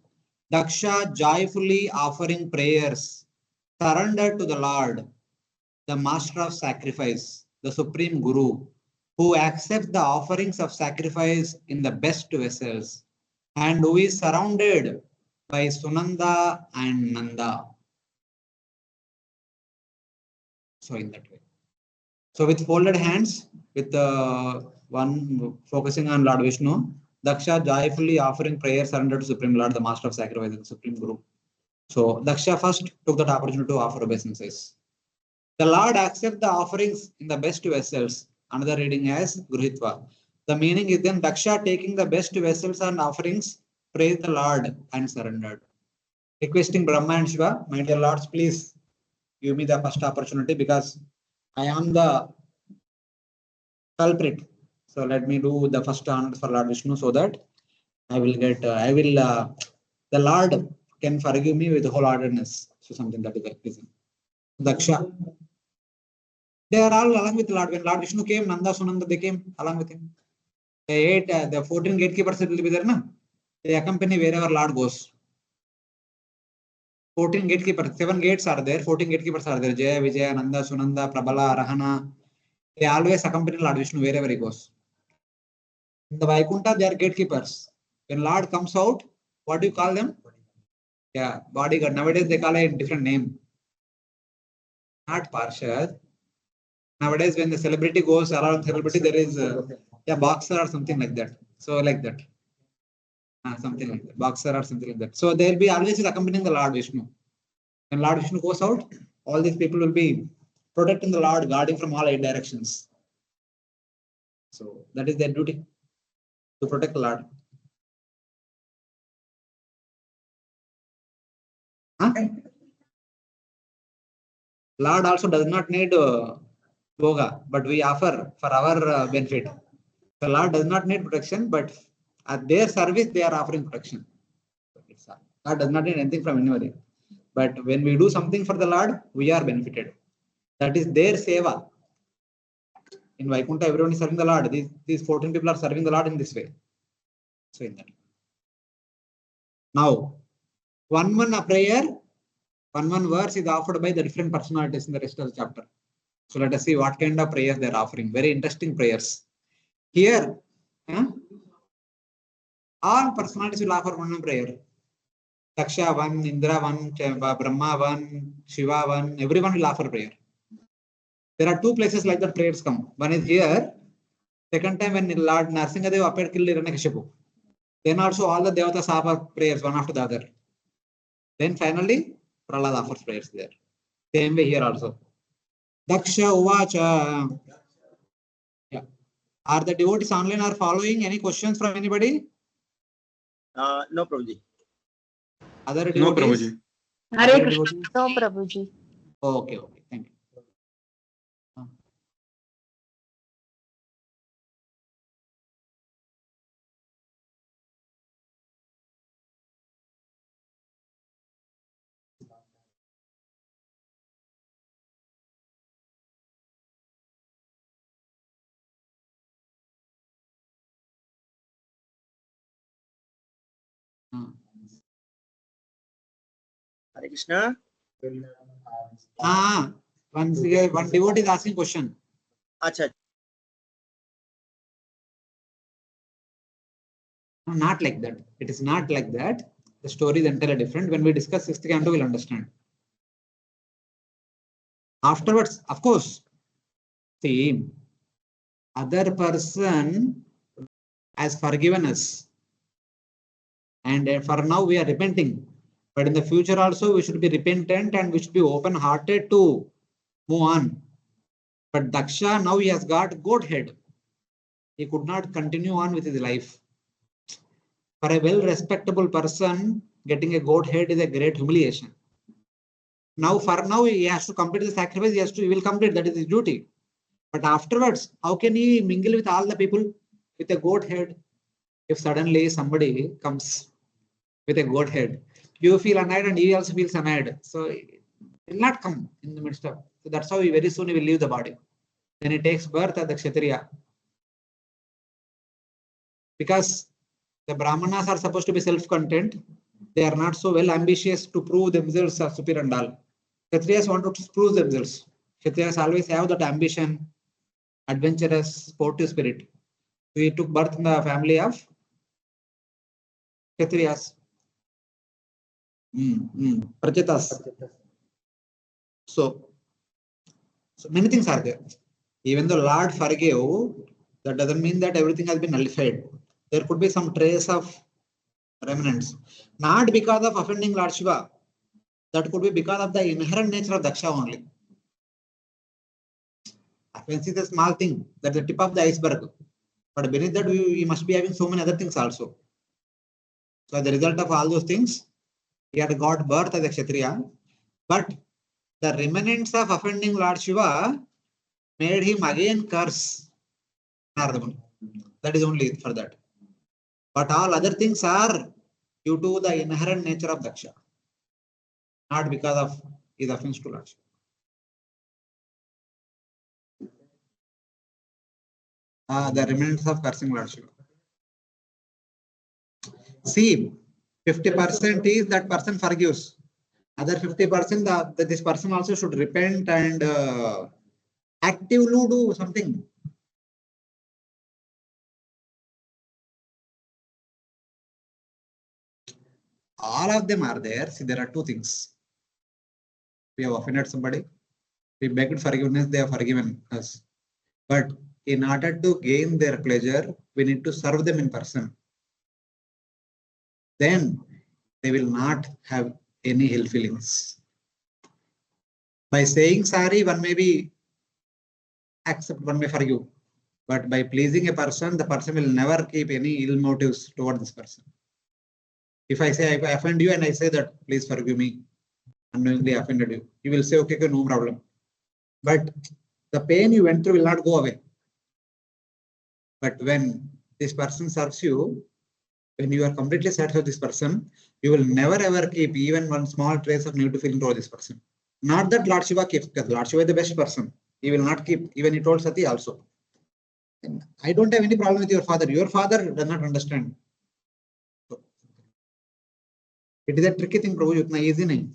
Daksha joyfully offering prayers, surrendered to the Lord, the master of sacrifice, the supreme guru, who accepts the offerings of sacrifice in the best vessels, and who is surrounded by Sunanda and Nanda. So in that way. So with folded hands, with one focusing on Lord Vishnu, Daksha joyfully offering prayer surrender to Supreme Lord, the Master of Sacrifice, the Supreme Guru. So Daksha first took that opportunity to offer obeisances. The Lord accepts the offerings in the best vessels. Another reading as Gruhitva. The meaning is then Daksha taking the best vessels and offerings, praise the Lord and surrendered. Requesting Brahma and Shiva, my dear Lords, please give me the first opportunity because I am the culprit. So let me do the first honor for Lord Vishnu so that the Lord can forgive me with wholeheartedness. So something that is the reason. Daksha. They are all along with Lord. When Lord Vishnu came, Nanda, Sunanda, they came along with him. The 14 gatekeepers will be there, na? They accompany wherever Lord goes. 14 gatekeepers, 7 gates are there, 14 gatekeepers are there. Jaya, Vijaya, Nanda, Sunanda, Prabala, Rahana. They always accompany Lord Vishnu wherever he goes. In the Vaikuntha, they are gatekeepers. When Lord comes out, what do you call them? Yeah, bodyguard. Nowadays, they call it a different name. Not Parshad. Nowadays, when the celebrity goes around celebrity, there is a boxer or something like that. So like that. Something like that. Boxer or something like that. So they'll be always accompanying the Lord Vishnu. When Lord Vishnu goes out, all these people will be protecting the Lord, guarding from all 8 directions. So that is their duty, to protect the Lord. Lord also does not need yoga, but we offer for our benefit. The Lord does not need protection, but at their service, they are offering protection. Lord does not need anything from anybody. But when we do something for the Lord, we are benefited. That is their seva. In Vaikuntha, everyone is serving the Lord. These 14 people are serving the Lord in this way. So in that. Now, one prayer, one verse is offered by the different personalities in the rest of the chapter. So let us see what kind of prayers they are offering. Very interesting prayers. Here, all personalities will offer one prayer. Daksha one, Indra one, Brahma one, Shiva one, everyone will offer prayer. There are 2 places like that prayers come. One is here. Second time when Lord Narsingadev appeared killed Hiranyakashipu. Then also all the Devatas offer prayers one after the other. Then finally, Prahlad offers prayers there. Same way here also. Daksha Uvacha. Yeah. Are the devotees online or following? Any questions from anybody? No, Prabhuji. Other devotees? No, Prabhuji. Other devotees? No, Prabhuji. Okay, thank you. Hare Krishna. One devotee is asking question. Acha. No, not like that. It is not like that. The story is entirely different. When we discuss sixth canto, we'll understand. Afterwards, of course, see, other person has forgiven us. And for now, we are repenting. But in the future also, we should be repentant and we should be open-hearted to move on. But Daksha, now he has got goat head. He could not continue on with his life. For a well-respectable person, getting a goat head is a great humiliation. Now, for now, he has to complete the sacrifice. He will complete. That is his duty. But afterwards, how can he mingle with all the people with a goat head? If suddenly somebody comes with a goat head, you feel annoyed and he also feels annoyed. So it will not come in the midst of. So that's how he very soon he will leave the body. Then he takes birth as the Kshatriya. Because the Brahmanas are supposed to be self-content. They are not so well ambitious to prove themselves as superior and all. Kshatriyas want to prove themselves. Kshatriyas always have that ambition, adventurous, sportive spirit. So he took birth in the family of Kshatriyas. Prajatas. So many things are there. Even though Lord forgave, that doesn't mean that everything has been nullified. There could be some trace of remnants. Not because of offending Lord Shiva. That could be because of the inherent nature of Daksha only. Offense is a small thing. That's the tip of the iceberg. But beneath that, we must be having so many other things also. So as a result of all those things, he had got birth as a Kshatriya. But the remnants of offending Lord Shiva made him again curse Narada. That is only for that. But all other things are due to the inherent nature of Daksha, not because of his offense to Lord Shiva. The remnants of cursing Lord Shiva. See, 50% is that person forgives. Other 50% that this person also should repent and actively do something. All of them are there. See, there are two things. We have offended somebody. We begged forgiveness. They have forgiven us. But in order to gain their pleasure, we need to serve them in person. Then they will not have any ill feelings. By saying sorry, one may be accept, one may forgive. But by pleasing a person, the person will never keep any ill motives toward this person. If I say I offend you and I say that please forgive me, unknowingly offended you, you will say okay, no problem. But the pain you went through will not go away. But when this person serves you, when you are completely satisfied with this person, you will never ever keep even one small trace of negative feeling toward this person. Not that Lord Shiva keeps, because Lord Shiva is the best person. He will not keep, even he told Sati also. And I don't have any problem with your father. Your father does not understand. So, it is a tricky thing, Prabhu. It's not easy. Nahi.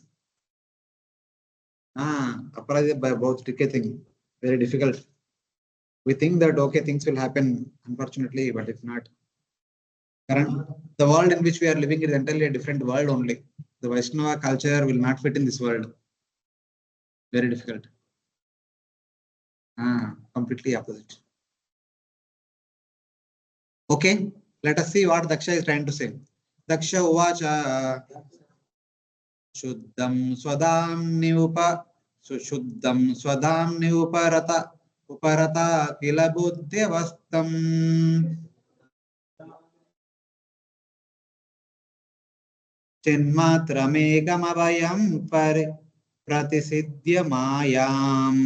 Aparadhi is both tricky thing. Very difficult. We think that okay, things will happen, unfortunately, but it's not. The world in which we are living is entirely a different world only. The Vaishnava culture will not fit in this world. Very difficult. Completely opposite. Okay, let us see what Daksha is trying to say. Daksha uvacha Shuddham swadam uparata kila buddhyavastam Chinmatramegamabayam pratisidhya mayam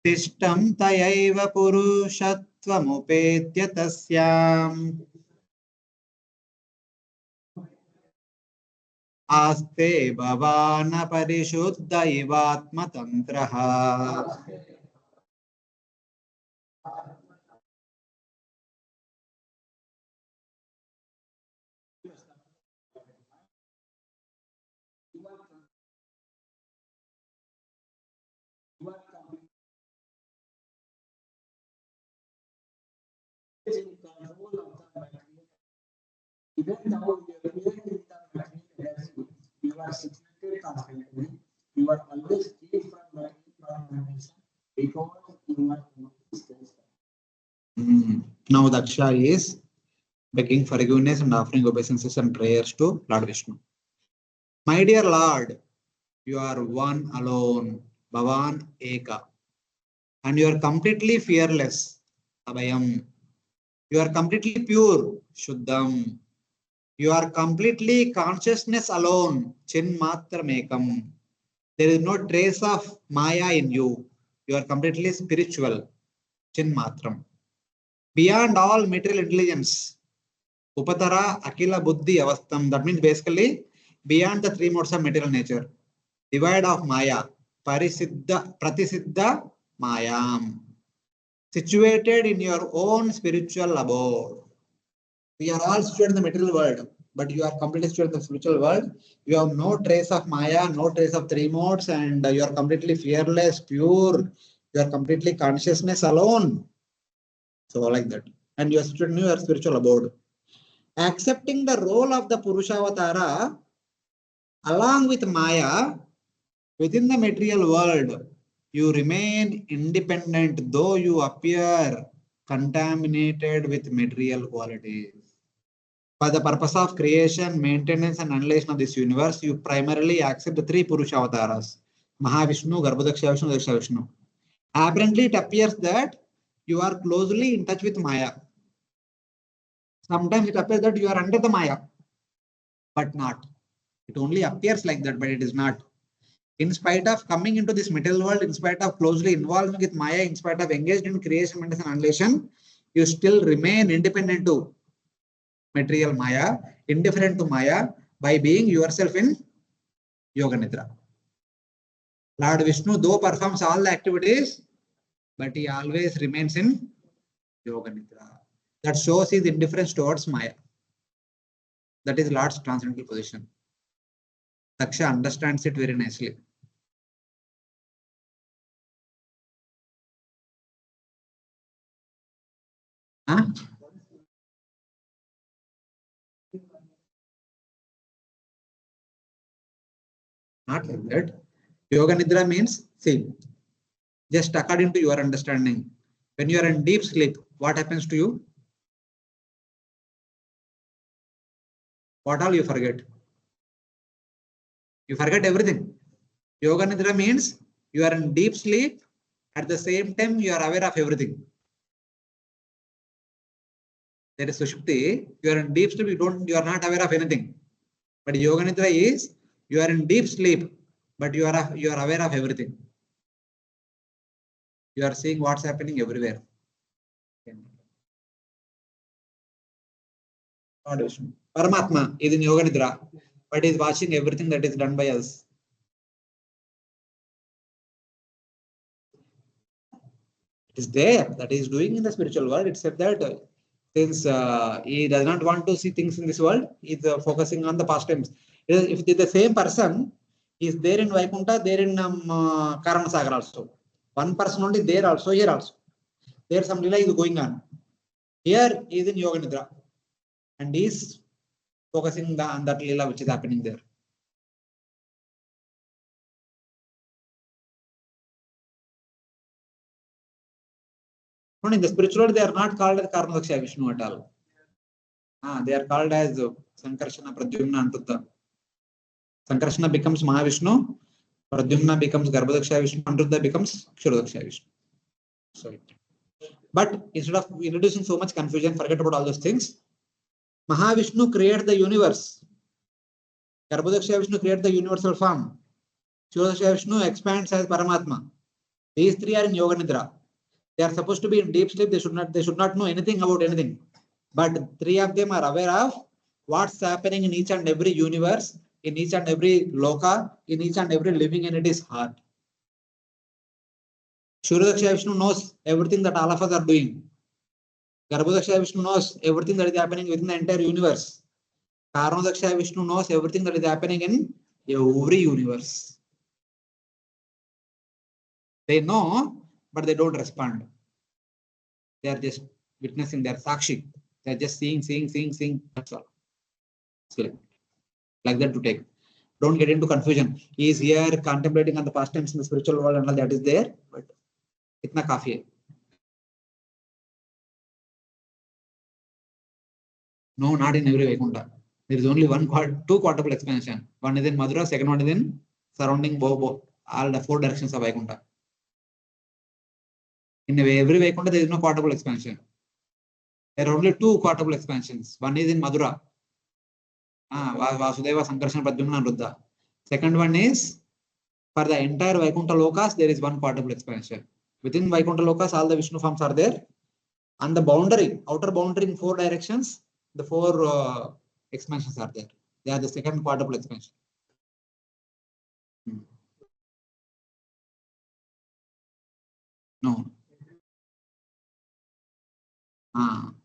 Tishtam tayaiva purushattvamupetya tasyam Aste bhavana parishuddha ivatmatantraha Even though you appear in the material energy, you are situated constantly. You are always free from material condemnation because you are stressed. Now Daksha is begging forgiveness and offering obeisances and prayers to Lord Vishnu. My dear Lord, you are one alone, Bhavan Eka, and you are completely fearless, Abhayam. You are completely pure, Shuddham. You are completely consciousness alone, Chin Matramekam. There is no trace of Maya in you. You are completely spiritual, Chin Matram. Beyond all material intelligence, Upatara Akila Buddhi Avastam. That means basically beyond the three modes of material nature. Divide of Maya, Parisiddha, Pratisiddha Mayam. Situated in your own spiritual abode. We are all situated in the material world, but you are completely situated in the spiritual world. You have no trace of Maya, no trace of three modes, and you are completely fearless, pure. You are completely consciousness alone. So like that. And you are situated in your spiritual abode. Accepting the role of the Purushavatara along with Maya within the material world, you remain independent though you appear contaminated with material qualities. For the purpose of creation, maintenance, and annihilation of this universe, you primarily accept the three Purushavataras, Mahavishnu, Garbhodaksha Vishnu, Daksha Vishnu. Apparently, it appears that you are closely in touch with Maya. Sometimes it appears that you are under the Maya, but not. It only appears like that, but it is not. In spite of coming into this material world, in spite of closely involving with Maya, in spite of engaged in creation, maintenance, and annihilation, you still remain independent to material Maya, indifferent to Maya, by being yourself in Yoga Nidra. Lord Vishnu, though performs all the activities, but he always remains in Yoga Nidra. That shows his indifference towards Maya. That is Lord's transcendental position. Daksha understands it very nicely. Huh? Not like that. Yoga Nidra means, see, just according to your understanding, when you are in deep sleep, what happens to you? What all you forget? You forget everything. Yoga Nidra means you are in deep sleep, at the same time you are aware of everything. There is Sushupti, you are in deep sleep, you are not aware of anything. But Yoga Nidra is you are in deep sleep, but you are aware of everything. You are seeing what's happening everywhere. Paramatma is in Yoga Nidra, but is watching everything that is done by us. It is there that he is doing in the spiritual world. It said that since he does not want to see things in this world, he is focusing on the past times. If the same person is there in Vaikuntha, there in Karana Sagar also. One person only there also, here also. There some lila is going on. Here is in Yoga Nidra. And he is focusing on that lila which is happening there. In the spiritual world, they are not called as Karnadaksha Vishnu at all. They are called as Sankarshana Pradyumna Antutta. Sankarshana becomes Mahavishnu, Pradyumna becomes Garbhodaksha Vishnu, Aniruddha becomes Kshirodaksha Vishnu. So, but instead of introducing so much confusion, forget about all those things. Mahavishnu created the universe. Garbhodaksha Vishnu created the universal form. Kshirodaksha Vishnu expands as Paramatma. These three are in Yoga Nidra. They are supposed to be in deep sleep. They should not know anything about anything. But three of them are aware of what's happening in each and every universe, in each and every loka, in each and every living entity's heart. Kshirodaksha Vishnu knows everything that all of us are doing. Garbhodaksha Vishnu knows everything that is happening within the entire universe. Karnadaksha Vishnu knows everything that is happening in every universe. They know, but they don't respond. They are just witnessing, they are sakshi. They are just seeing. That's all. Like that to take. Don't get into confusion. He is here contemplating on the past times in the spiritual world and all that is there, but itna kafi hai. No, not in every Vaikunta. There is only two quadruple expansion. One is in Madura, second one is in surrounding Bobo, all the 4 directions of Vaikunta. In every Vaikunta, there is no quadruple expansion. There are only 2 quadruple expansions. One is in Madura. Vasudeva, Sankarsana, Pradyumna, and Ruddha. Second one is for the entire Vaikunta Lokas, there is 1 quadruple expansion. Within Vaikunta Lokas, all the Vishnu forms are there. On the boundary, outer boundary in 4 directions, the 4 expansions are there. They are the second quadruple expansion. No.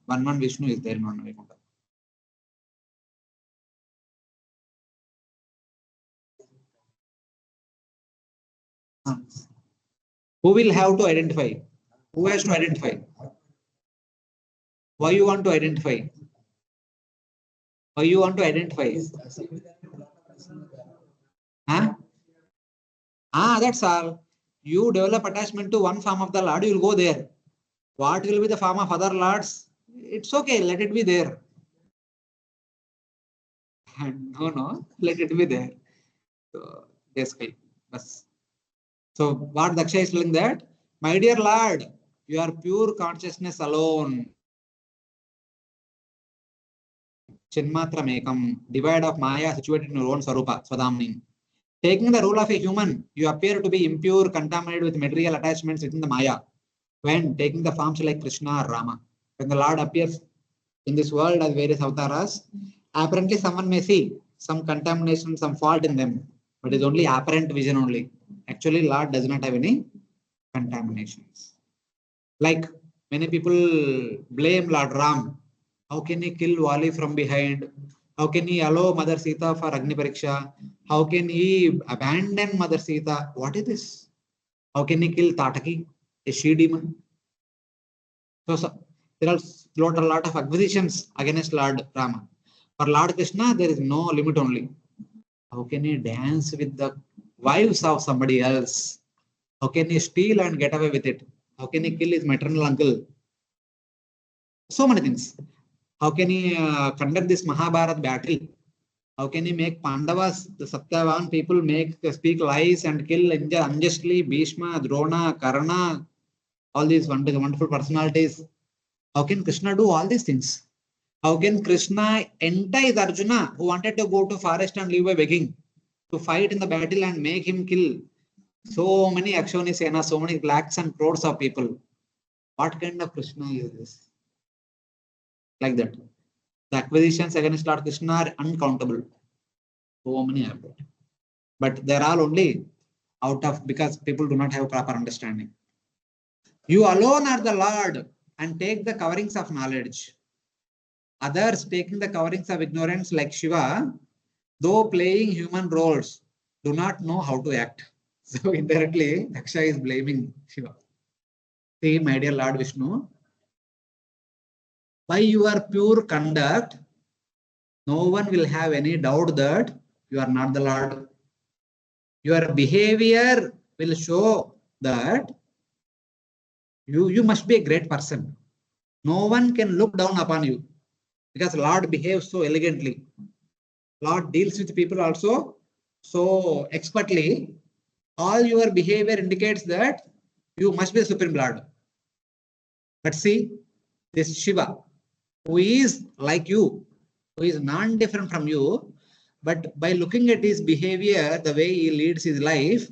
1 Vishnu is there in 1 Vaikunta. Who will have to identify? Who has to identify? Why you want to identify? Why you want to identify? That's all. You develop attachment to one form of the Lord, you will go there. What will be the form of other Lords? It's okay, let it be there. No, let it be there. So, basically, so what Daksha is telling that, my dear Lord, you are pure consciousness alone. Chinmatra Mekam, divide of Maya situated in your own Sarupa, Swadamni. Taking the role of a human, you appear to be impure, contaminated with material attachments within the Maya. When taking the forms like Krishna or Rama, when the Lord appears in this world as various avatars, apparently someone may see some contamination, some fault in them, but it's only apparent vision only. Actually, Lord does not have any contaminations. Like many people blame Lord Ram. How can he kill Wali from behind? How can he allow Mother Sita for Agni Pariksha? How can he abandon Mother Sita? What is this? How can he kill Tataki, a she demon? So there are a lot of acquisitions against Lord Rama. For Lord Krishna, there is no limit only. How can he dance with the wives of somebody else? How can he steal and get away with it? How can he kill his maternal uncle? So many things. How can he conduct this Mahabharat battle? How can he make Pandavas, the Satyavan people, speak lies and kill unjustly Bhishma, Drona, Karna, all these wonderful personalities? How can Krishna do all these things? How can Krishna entice Arjuna, who wanted to go to forest and live by begging, to fight in the battle and make him kill so many Akshoni Sena, so many lakhs and crores of people? What kind of Krishna is this? Like that. The acquisitions against Lord Krishna are uncountable. So many are there. But they are all only because people do not have proper understanding. You alone are the Lord and take the coverings of knowledge. Others taking the coverings of ignorance like Shiva, though playing human roles, do not know how to act. So indirectly, Daksha is blaming Shiva. See, my dear Lord Vishnu, by your pure conduct, no one will have any doubt that you are not the Lord. Your behavior will show that you must be a great person. No one can look down upon you because Lord behaves so elegantly. Lord deals with people also so expertly. All your behavior indicates that you must be the Supreme Lord. But see, this Shiva, who is like you, who is non-different from you, but by looking at his behavior, the way he leads his life,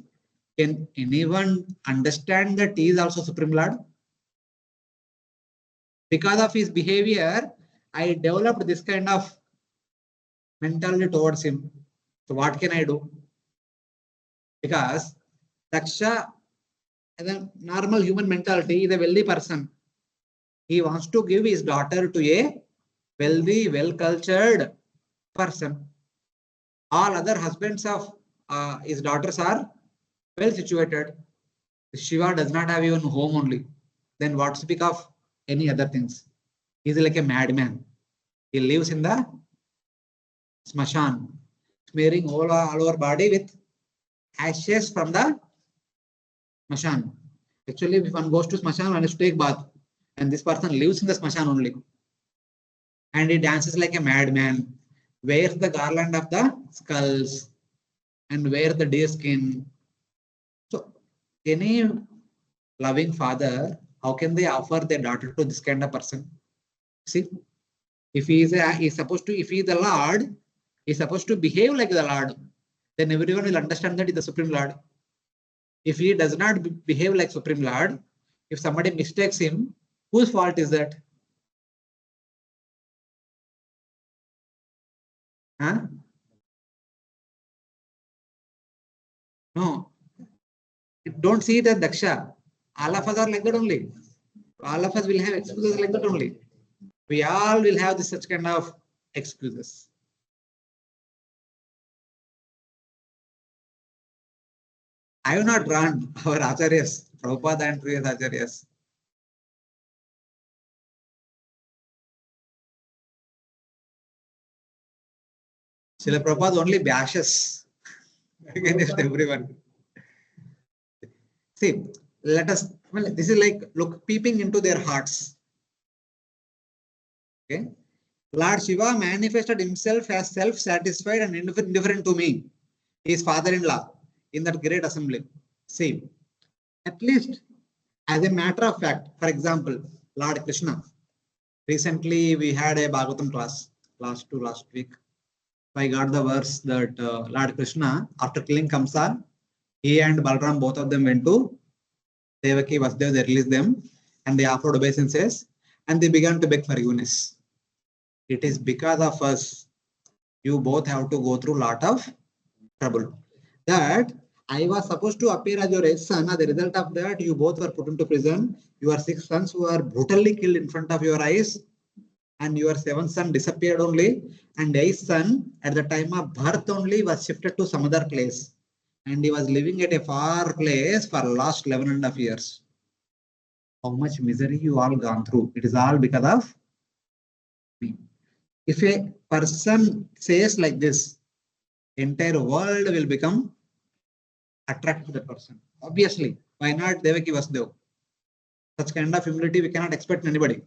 can anyone understand that he is also Supreme Lord? Because of his behavior, I developed this kind of mentality towards him. So what can I do? Because Daksha, as a normal human mentality, is a wealthy person. He wants to give his daughter to a wealthy, well-cultured person. All other husbands of his daughters are well situated. Shiva does not have even home only. Then what speak of any other things? He is like a madman. He lives in the smashan, smearing all over body with ashes from the smashan. Actually, if one goes to smashan, one has to take bath, and this person lives in the smashan only, and he dances like a madman, wears the garland of the skulls, and wears the deer skin. So, any loving father, how can they offer their daughter to this kind of person? See, if he is supposed to, if he is the Lord, he is supposed to behave like the Lord. Then everyone will understand that he is the Supreme Lord. If he does not behave like Supreme Lord, if somebody mistakes him, whose fault is that? Huh? No, don't see it as Daksha. All of us are like that only. All of us will have excuses like that only. We all will have this such kind of excuses. I have not run our acharyas, Prabhupada and previous acharyas. Srila Prabhupada only bashes against everyone. See, let us, well, this is like look peeping into their hearts. Okay. Lord Shiva manifested himself as self-satisfied and indifferent to me, his father-in-law, in that great assembly. See, at least as a matter of fact, for example, Lord Krishna. Recently, we had a Bhagavatam class last week. I got the verse that Lord Krishna, after killing Kamsa, he and Balram, both of them went to Devaki, Vasudeva, they released them and they offered obeisances and they began to beg forgiveness. It is because of us, you both have to go through a lot of trouble. That I was supposed to appear as your son. As a result of that, you both were put into prison. Your 6 sons were brutally killed in front of your eyes. And your 7th son disappeared only. And 8th son, at the time of birth only, was shifted to some other place. And he was living at a far place for last 11.5 years. How much misery you all gone through. It is all because of me. If a person says like this, entire world will become attracted to the person. Obviously, why not Devaki Vasudeva? Such kind of humility we cannot expect anybody.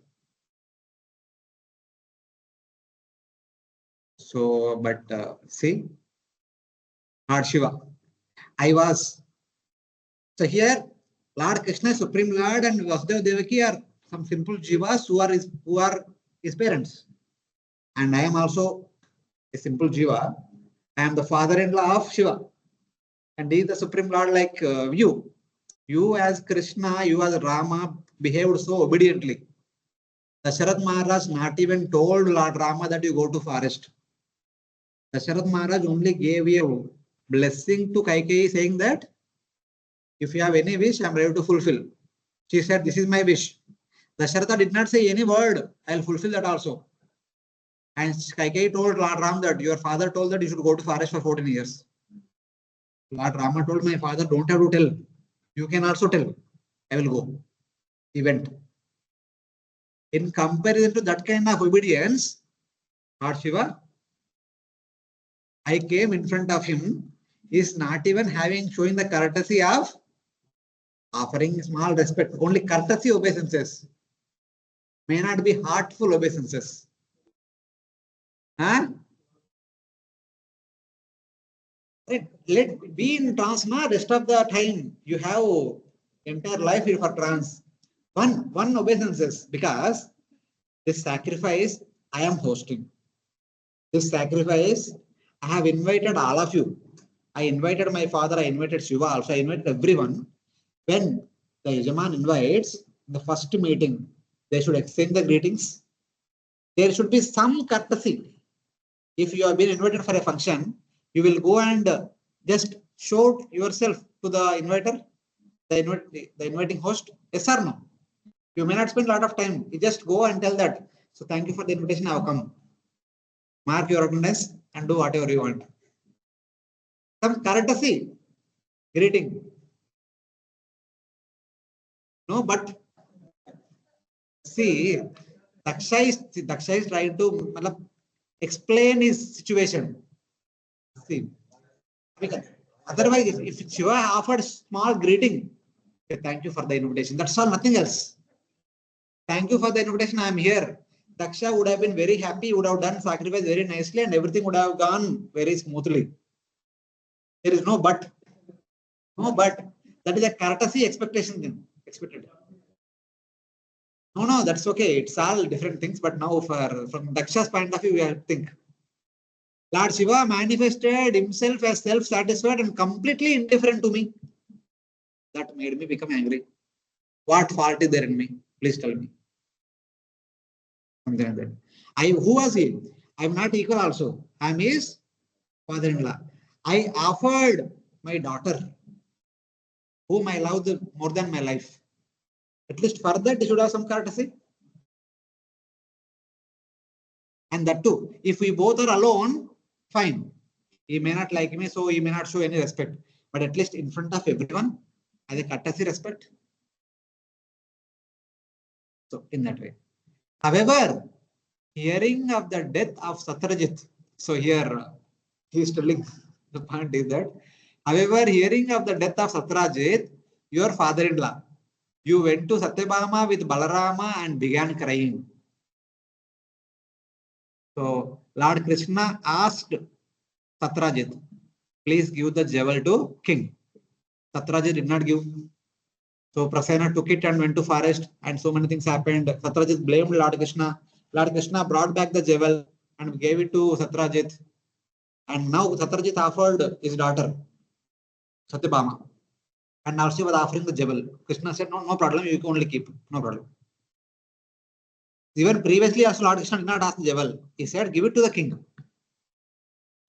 So, but see, Lord Shiva, I was. So here, Lord Krishna, Supreme Lord, and Vasudeva Devaki are some simple jivas who are his parents. And I am also a simple jiva. I am the father-in-law of Shiva. And he is the Supreme Lord like you. You as Krishna, you as Rama behaved so obediently. Dasharatha Maharaj not even told Lord Rama that you go to forest. Dasharatha Maharaj only gave a blessing to Kaikeyi saying that if you have any wish, I am ready to fulfill. She said, this is my wish. Dasharatha did not say any word. I will fulfill that also. And Kaikeyi told Lord Ram that your father told that you should go to forest for 14 years. Lord Rama told my father, don't have to tell. You can also tell. I will go. He went. In comparison to that kind of obedience, Lord Shiva, I came in front of him, he is not even showing the courtesy of offering small respect, only courtesy obeisances. May not be heartful obeisances. Huh? Let be in trance, rest of the time. You have entire life for trance. One obeisances, because this sacrifice I am hosting. This sacrifice, I have invited all of you. I invited my father, I invited Siva also, I invited everyone. When the Yajaman invites, the first meeting, they should exchange the greetings. There should be some courtesy. If you have been invited for a function, you will go and just show yourself to the inviter, the inviting host, yes or no. You may not spend a lot of time. You just go and tell that. So thank you for the invitation, I have come. Mark your attendance and do whatever you want. Some courtesy, greeting. No, but see, Daksha is trying to, explain his situation. See, because otherwise, if Shiva offered small greeting, okay, thank you for the invitation. That's all, nothing else. Thank you for the invitation. I am here. Daksha would have been very happy, would have done sacrifice very nicely, and everything would have gone very smoothly. There is no but. No but. That is a courtesy expectation then. Expected. No, that's okay. It's all different things. But now, from Daksha's point of view, we have to think. Lord Shiva manifested himself as self-satisfied and completely indifferent to me. That made me become angry. What fault is there in me? Please tell me. Something like that. Who was he? I'm not equal also. I'm his father-in-law. I offered my daughter, whom I love more than my life. At least for that, they should have some courtesy. And that too, if we both are alone, fine. He may not like me, so he may not show any respect. But at least in front of everyone, as a courtesy respect. So in that way. However, hearing of the death of Satyajit, so here he is telling the point is that, however, hearing of the death of Satyajit, your father-in-law, you went to Satyabhama with Balarama and began crying. So Lord Krishna asked Satyajit, please give the jewel to king. Satyajit did not give. So Prasena took it and went to forest, and so many things happened. Satyajit blamed Lord Krishna. Lord Krishna brought back the jewel and gave it to Satyajit. And now Satyajit offered his daughter, Satyabhama. And now she was offering the jewel. Krishna said, no problem, you can only keep. No problem. Even previously also Lord Krishna did not ask the jewel. He said, give it to the king.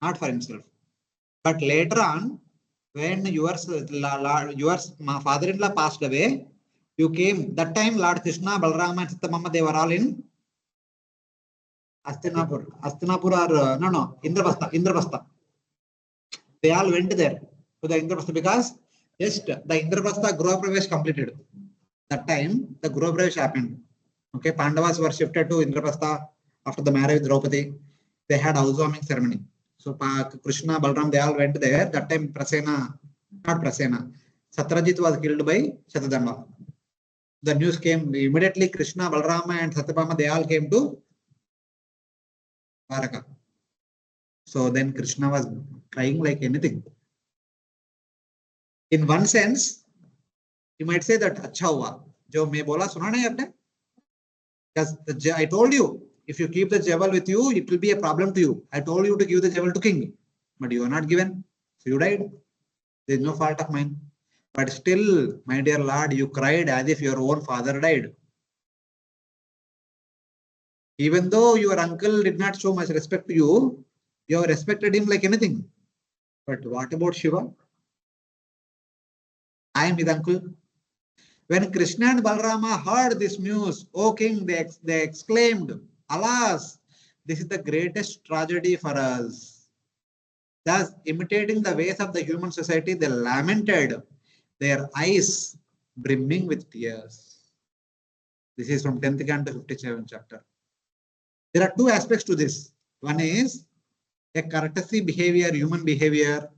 Not for himself. But later on, when your father-in-law passed away, you came. That time Lord Krishna, Balarama and Satyabhama, they were all in Hastinapur. Hastinapur or Indraprastha. They all went there to the Indraprastha because just the Indraprastha Gruha Pravesh completed. That time the Gruha Pravesh happened. Okay, Pandavas were shifted to Indraprastha after the marriage with Draupadi. They had housewarming ceremony. So Krishna, Balaram, they all went there. That time Satyajit was killed by Shatadhanva. The news came immediately. Krishna, Balarama and Satyabhama, they all came to Dwaraka. So then Krishna was crying like anything. In one sense, you might say that अच्छा हुआ जो मैं बोला सुना नहीं आपने? Because I told you, if you keep the jewel with you, it will be a problem to you. I told you to give the jewel to king, but you are not given, so you died. There is no fault of mine. But still, my dear Lord, you cried as if your own father died. Even though your uncle did not show much respect to you, you have respected him like anything. But what about Shiva? I am his uncle. When Krishna and Balarama heard this news, O king, they exclaimed, alas, this is the greatest tragedy for us. Thus, imitating the ways of the human society, they lamented, their eyes brimming with tears. This is from 10th canto to 57th chapter. There are two aspects to this. One is a courtesy behavior, human behavior,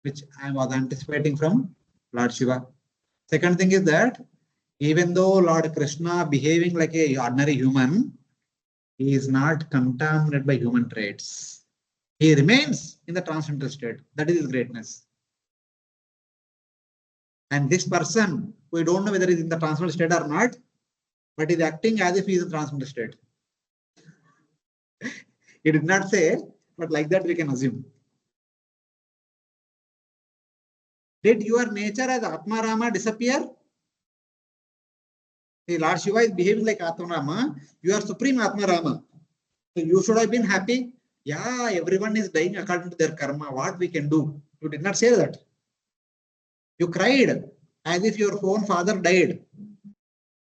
which I was anticipating from Lord Shiva. Second thing is that even though Lord Krishna behaving like a ordinary human, he is not contaminated by human traits. He remains in the transcendental state. That is his greatness. And this person, we don't know whether he is in the transcendental state or not, but is acting as if he is in the transcendental state. He did not say, but like that we can assume. Did your nature as Atma Rama disappear? See, Lord Shiva is behaving like Atma Rama. You are Supreme Atma Rama. So you should have been happy. Yeah, everyone is dying according to their karma. What we can do? You did not say that. You cried as if your own father died.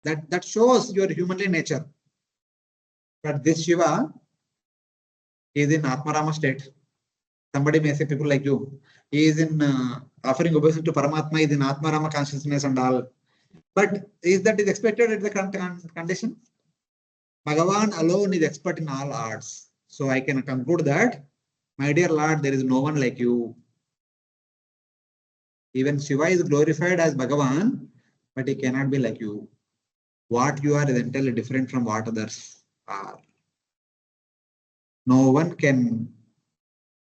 That shows your humanly nature. But this Shiva is in Atma Rama state. Somebody may say, people like you, he is in offering obeisance to Paramatma, is in Atma Rama consciousness and all. But is that expected at the condition? Bhagavan alone is expert in all arts. So I can conclude that, my dear Lord, there is no one like you. Even Shiva is glorified as Bhagavan, but he cannot be like you. What you are is entirely different from what others are. No one can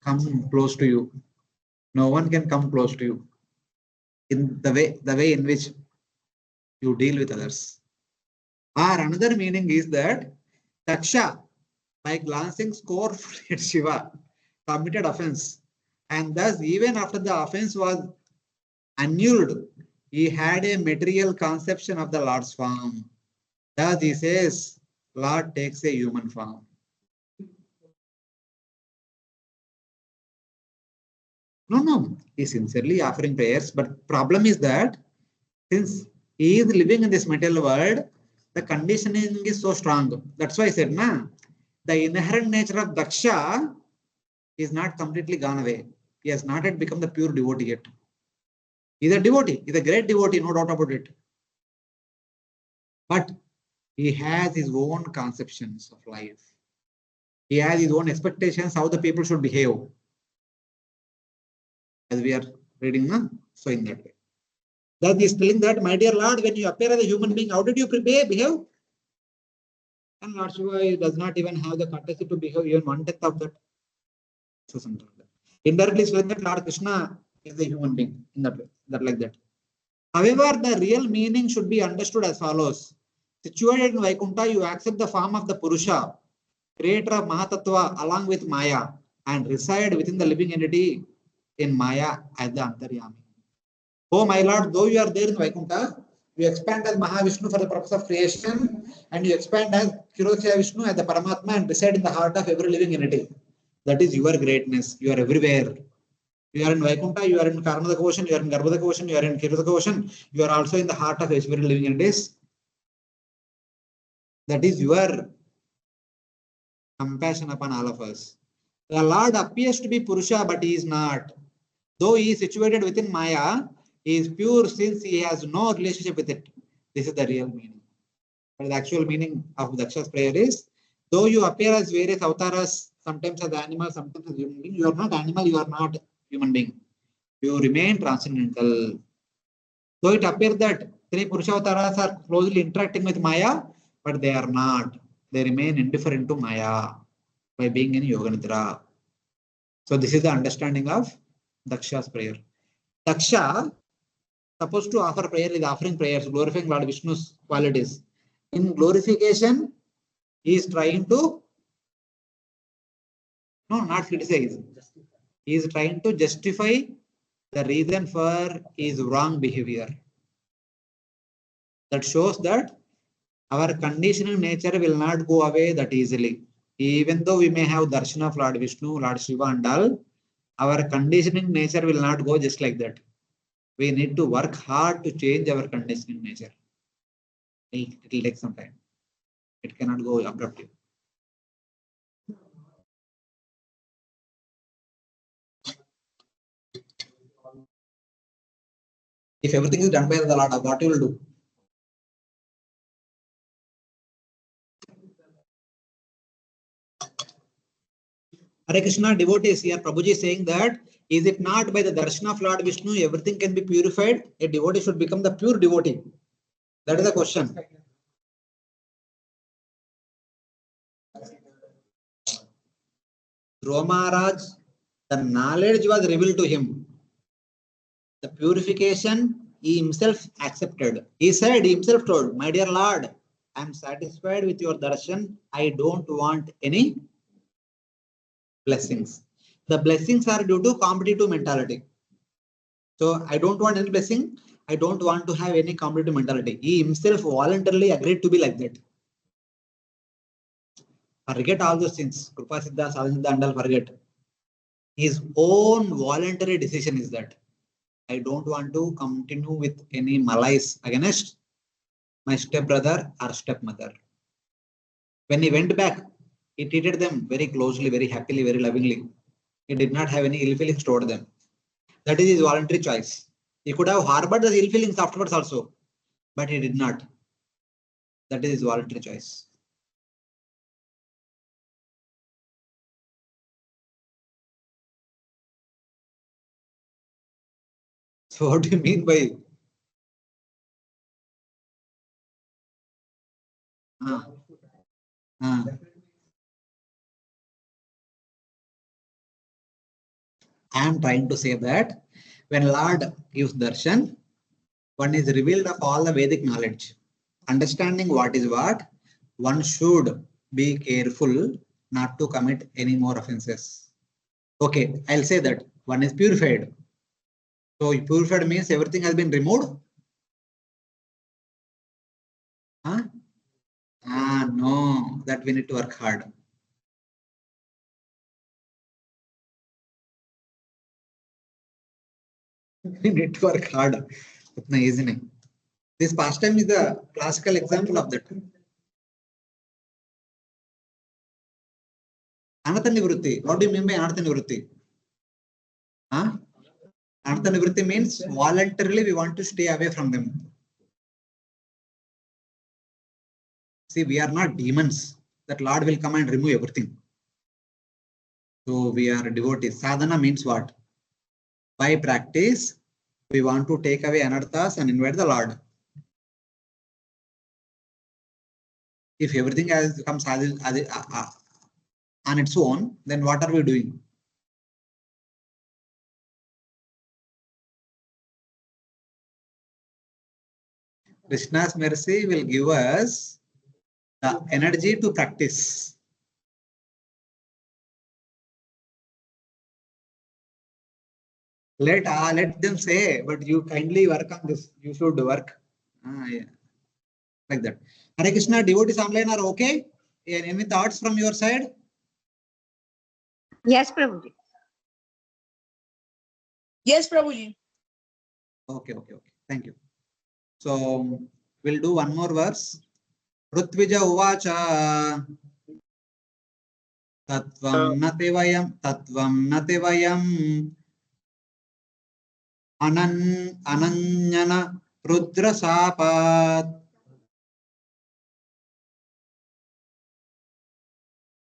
come close to you. No one can come close to you in the way in which you deal with others. Or another meaning is that Daksha, by glancing scornfully at Shiva, committed offense. And thus, even after the offense was annulled, he had a material conception of the Lord's form. Thus, he says, Lord takes a human form. No, he's sincerely offering prayers. But problem is that since he is living in this material world, the conditioning is so strong. That's why I said, the inherent nature of Daksha is not completely gone away. He has not yet become the pure devotee yet. He's a devotee. He's a great devotee, no doubt about it. But he has his own conceptions of life. He has his own expectations how the people should behave. As we are reading, so in that way. That is telling that, my dear Lord, when you appear as a human being, how did you behave? And Lord Shiva does not even have the courtesy to behave even 1/10 of that. So something like that. Indirectly saying that Lord Krishna is a human being in that way, like that. However, the real meaning should be understood as follows. Situated in Vaikuntha, you accept the form of the Purusha, creator of Mahatattva along with Maya, and reside within the living entity in Maya as the Antaryami. Oh my Lord, though you are there in Vaikuntha, you expand as Mahavishnu for the purpose of creation, and you expand as Kirosya Vishnu as the Paramatma and reside in the heart of every living entity. That is your greatness. You are everywhere. You are in Vaikuntha, you are in Karmadaka ocean, you are in Garbhadaka ocean, you are in Kirudaka ocean, you are also in the heart of every living entities. That is your compassion upon all of us. The Lord appears to be Purusha, but he is not. Though he is situated within Maya, he is pure since he has no relationship with it. This is the real meaning. But the actual meaning of Daksha's prayer is, though you appear as various avatars, sometimes as animal, sometimes as human being, you are not animal, you are not human being. You remain transcendental. Though it appears that three Purusha avatars are closely interacting with Maya, but they are not. They remain indifferent to Maya by being in Yoga Nidra. So this is the understanding of Daksha's prayer. Daksha, supposed to offer prayer, is offering prayers, glorifying Lord Vishnu's qualities. In glorification, he is trying to, no, not criticize. He is trying to justify the reason for his wrong behavior. That shows that our conditioning nature will not go away that easily. Even though we may have darshan of Lord Vishnu, Lord Shiva and all, our conditioning nature will not go just like that. We need to work hard to change our conditioning nature. It will take some time. It cannot go abruptly. If everything is done by the Lord, what you will do? Hare Krishna devotees, here Prabhuji is saying that, is it not by the darshan of Lord Vishnu everything can be purified? A devotee should become the pure devotee. That is the question. Dhruva Maharaj, the knowledge was revealed to him. The purification he himself accepted. He said, he himself told, my dear Lord, I am satisfied with your darshan. I don't want any blessings. The blessings are due to competitive mentality. So I don't want any blessing. I don't want to have any competitive mentality. He himself voluntarily agreed to be like that. Forget all those things. Krupa Siddha, Sadhana and all forget. His own voluntary decision is that I don't want to continue with any malice against my stepbrother or stepmother. When he went back, he treated them very closely, very happily, very lovingly. He did not have any ill feelings toward them. That is his voluntary choice. He could have harbored the ill feelings afterwards also, but he did not. That is his voluntary choice. So what do you mean by? I am trying to say that when Lord gives darshan, one is revealed of all the Vedic knowledge. Understanding what is what, one should be careful not to commit any more offenses. Okay, I'll say that one is purified. So purified means everything has been removed. Huh? No, that we need to work hard. We need to work hard. Utna easy nahi. This pastime is the classical example of that. Anartha nivritti. What do you mean by anartha nivritti? Huh? Anartha nivritti means voluntarily we want to stay away from them. See, we are not demons. That Lord will come and remove everything. So we are devotees. Sadhana means what? By practice, we want to take away anarthas and invite the Lord. If everything comes on its own, then what are we doing? Krishna's mercy will give us the energy to practice. Let them say, but you kindly work on this. You should work. Yeah. Like that. Hare Krishna, devotees online are okay? Any thoughts from your side? Yes, Prabhuji. Yes, Prabhuji. Okay. Thank you. So we'll do one more verse. Rutvija uvacha Tatvam nati vayam ananyana rudra sapat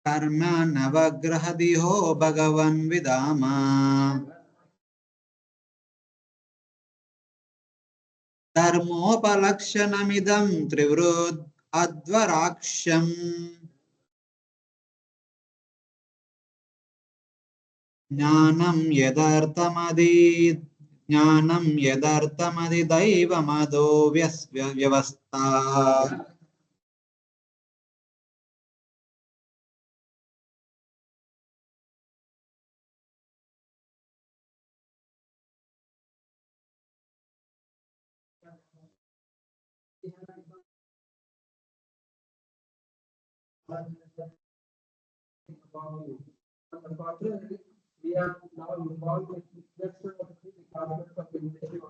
karma navagrahadiho bhagavan vidama dharmopalakshanamidam trivrud advaraksham Jnanam yadartamadi daivamado vyavastha. Unfortunately, we are now involved with just the department of the Ministry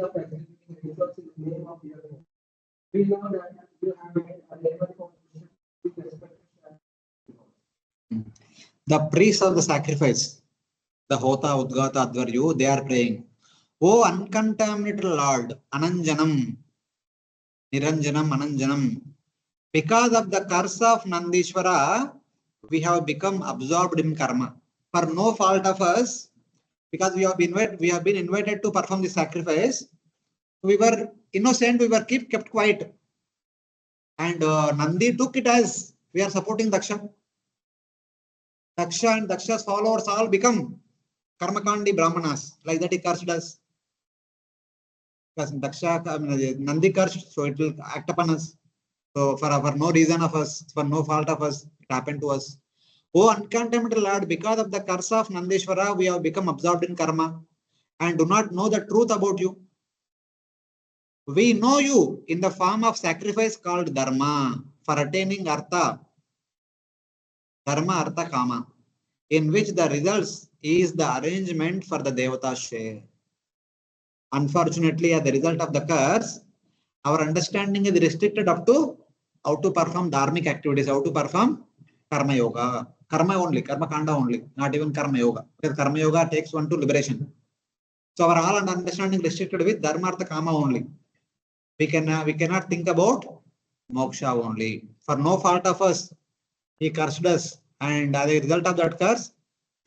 of executing research in the name of your own. We know that you have made a labor for with respect to The priests of the sacrifice, the Hota, Udgata, Advaryu, they are praying, O uncontaminated Lord, Ananjanam, Niranjanam, Ananjanam. Because of the curse of Nandishvara, we have become absorbed in karma. For no fault of us, because we have been invited to perform the sacrifice. We were innocent, we were kept quiet. And Nandi took it as we are supporting Daksha. Daksha and Daksha's followers all become Karmakandi Brahmanas. Like that he cursed us. Because Daksha, Nandi cursed, so it will act upon us. So for no reason of us, for no fault of us, it happened to us. O uncontaminated Lord, because of the curse of Nandeshwara, we have become absorbed in karma and do not know the truth about you. We know you in the form of sacrifice called dharma for attaining artha, dharma, artha, kama, in which the results is the arrangement for the devata share. Unfortunately, as the result of the curse, our understanding is restricted up to how to perform dharmic activities, how to perform karma yoga. Karma only, karma kanda only, not even karma yoga. Because karma yoga takes one to liberation. So our all understanding restricted with dharma, artha, kama only. We cannot think about moksha only. For no fault of us, he cursed us, and as a result of that curse,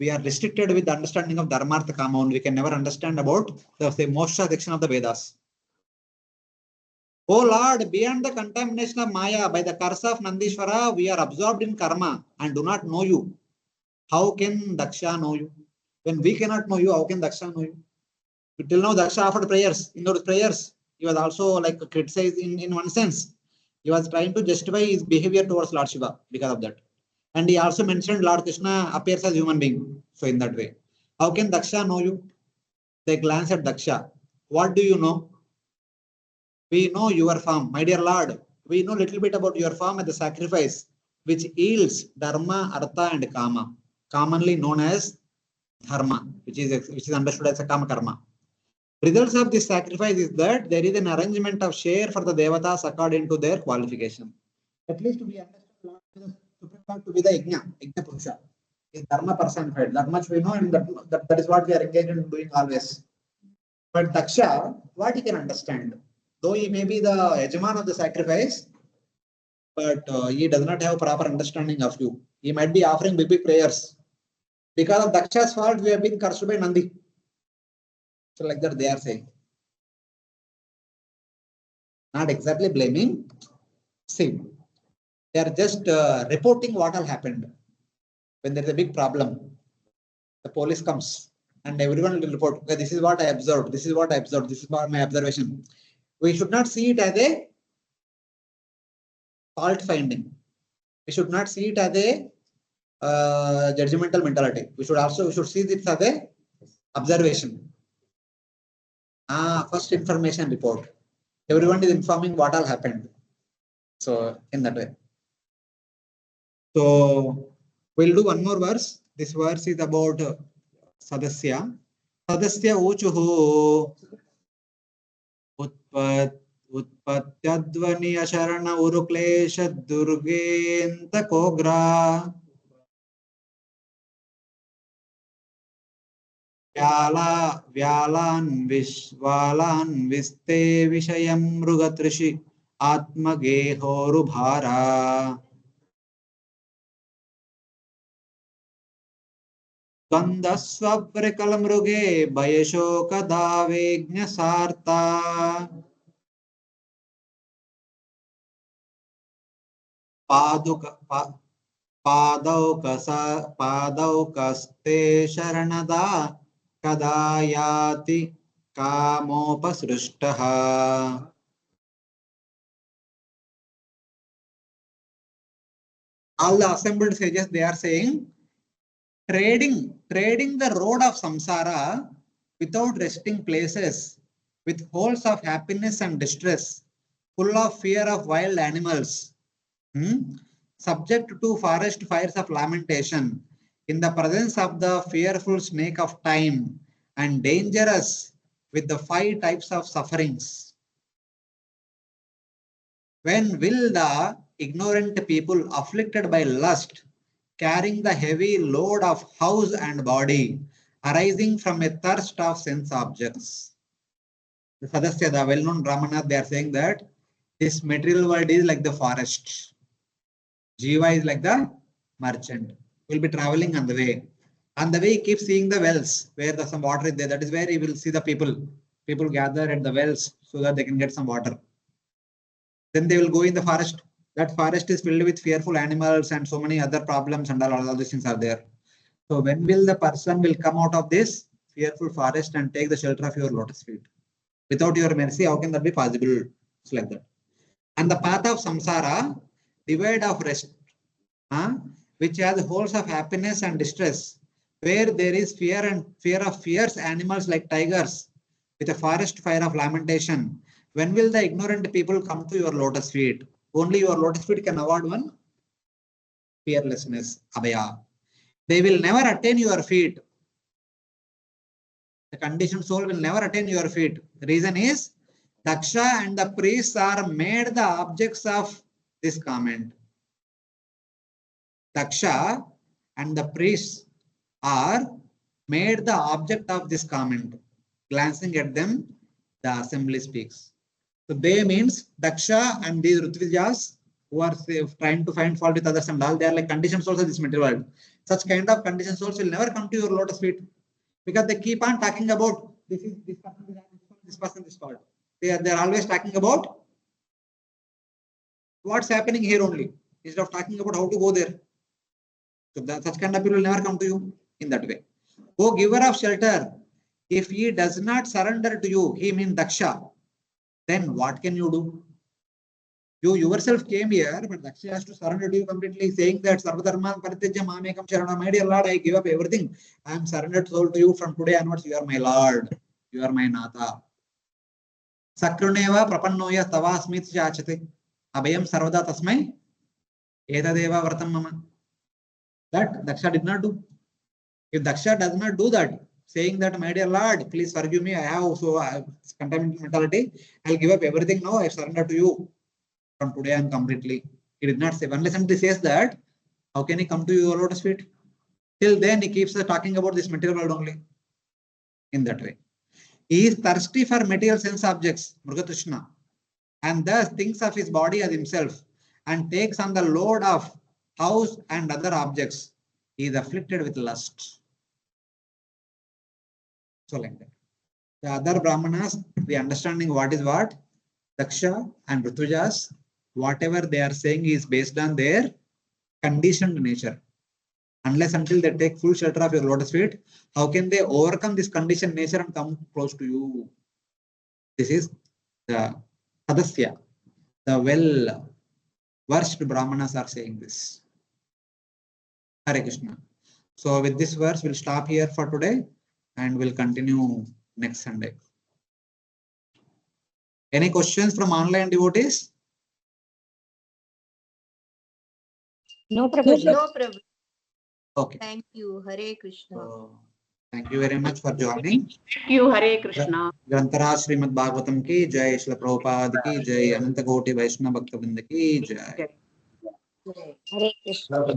we are restricted with the understanding of Dharmartha Kama only. We can never understand about the Moksha section of the Vedas. O Lord, beyond the contamination of Maya by the curse of Nandishvara, we are absorbed in karma and do not know you. How can Daksha know you? When we cannot know you, how can Daksha know you? Till now, Daksha offered prayers. In those prayers, he was also like criticized in one sense. He was trying to justify his behavior towards Lord Shiva because of that. And he also mentioned Lord Krishna appears as human being. So in that way, how can Daksha know you? They glance at Daksha. What do you know? We know your form, my dear Lord. We know little bit about your form and the sacrifice, which yields dharma, artha, and kama, commonly known as dharma, which is understood as a kama karma. Results of this sacrifice is that there is an arrangement of share for the devatas according to their qualification. At least we understand Lord Supreme Lord to be the Yajna Purusha. Is dharma personified. That much we know, and that is what we are engaged in doing always. But Daksha, what he can understand? Though he may be the Yajman of the sacrifice, but he does not have proper understanding of you. He might be offering big prayers. Because of Daksha's fault, we have been cursed by Nandi. So like that they are saying. Not exactly blaming. See, they are just reporting what all happened. When there is a big problem, the police comes and everyone will report, okay, this is what I observed, this is what I observed, this is what my observation. We should not see it as a fault finding. We should not see it as a judgmental mentality. We should see this as a observation. First information report. Everyone is informing what all happened. So in that way. So we'll do one more verse. This verse is about Sadasya. Sadasya uchuhu utpatyadvani asharana uruklesha durgenta kogra Vyalan viste vishayam mrugatrishi atmagehoru bhara Gandhasvabrikalamruge bayashoka davegnya sarta Padaukaste sharanada kadayati kamopasrushtaha. All the assembled sages, they are saying, trading the road of samsara without resting places, with holes of happiness and distress, full of fear of wild animals, subject to forest fires of lamentation, in the presence of the fearful snake of time, and dangerous with the 5 types of sufferings. When will the ignorant people afflicted by lust, carrying the heavy load of house and body, arising from a thirst of sense objects? The Sadasya, the well-known Brahmana, they are saying that this material world is like the forest. Jiva is like the merchant. Will be traveling on the way. On the way, he keeps seeing the wells where some water is there. That is where he will see the people. People gather at the wells so that they can get some water. Then they will go in the forest. That forest is filled with fearful animals and so many other problems and all these things are there. So when will the person will come out of this fearful forest and take the shelter of your lotus feet? Without your mercy, how can that be possible? It's like that. And the path of samsara, divide of rest, which has holes of happiness and distress, where there is fear of fierce animals like tigers, with a forest fire of lamentation. When will the ignorant people come to your lotus feet? Only your lotus feet can award one fearlessness, abhaya. They will never attain your feet. The conditioned soul will never attain your feet. The reason is Daksha and the priests are made the objects of this comment. Daksha and the priests are made the object of this comment. Glancing at them, the assembly speaks. So they means Daksha and these Rutvijas who are trying to find fault with others and all, they are like conditioned souls of this material world. such kind of conditioned souls will never come to your lotus feet, because they keep on talking about this is this person, this person, this fault. They are always talking about what's happening here only, instead of talking about how to go there. So such kind of people will never come to you in that way. O giver of shelter, if he does not surrender to you, he means Daksha, then what can you do? You yourself came here, but Daksha has to surrender to you completely, saying that Sarvadharman Paritejya Mamekam Sharanam. My dear Lord, I give up everything. I am surrendered soul to you from today onwards. You are my Lord. You are my Nata. Sakruneva Prapannoya Tava Smith Chachate. Abhayam Sarvada Tasmai. Etadeva Vratam Mama. That Daksha did not do. If Daksha does not do that, saying that, my dear Lord, please forgive me, I have contaminated mentality, I'll give up everything now, I surrender to you. From today on completely. He did not say. Unless he says that, how can he come to your lotus feet? Till then, he keeps talking about this material world only. In that way. He is thirsty for material sense objects, Mrugatrushna, and thus thinks of his body as himself and takes on the load of house and other objects. He is afflicted with lust. So like that. The other Brahmanas, the understanding what is what, Daksha and Ritujas, whatever they are saying is based on their conditioned nature. Unless until they take full shelter of your lotus feet, how can they overcome this conditioned nature and come close to you? This is the Sadasya, the well-versed Brahmanas are saying this. Hare Krishna. So with this verse, we'll stop here for today and we'll continue next Sunday. Any questions from online devotees? No, Prabhuji. No, Prabhu. Okay. Thank you. Hare Krishna. So, thank you very much for joining. Thank you. Hare Krishna. ग्रंथराज Shrimad Bhagavatam की जय, श्रील प्रभुपाद की जय, अनंत कोटि वैष्णव भक्तवृंद की जय. Jai. Hare Krishna.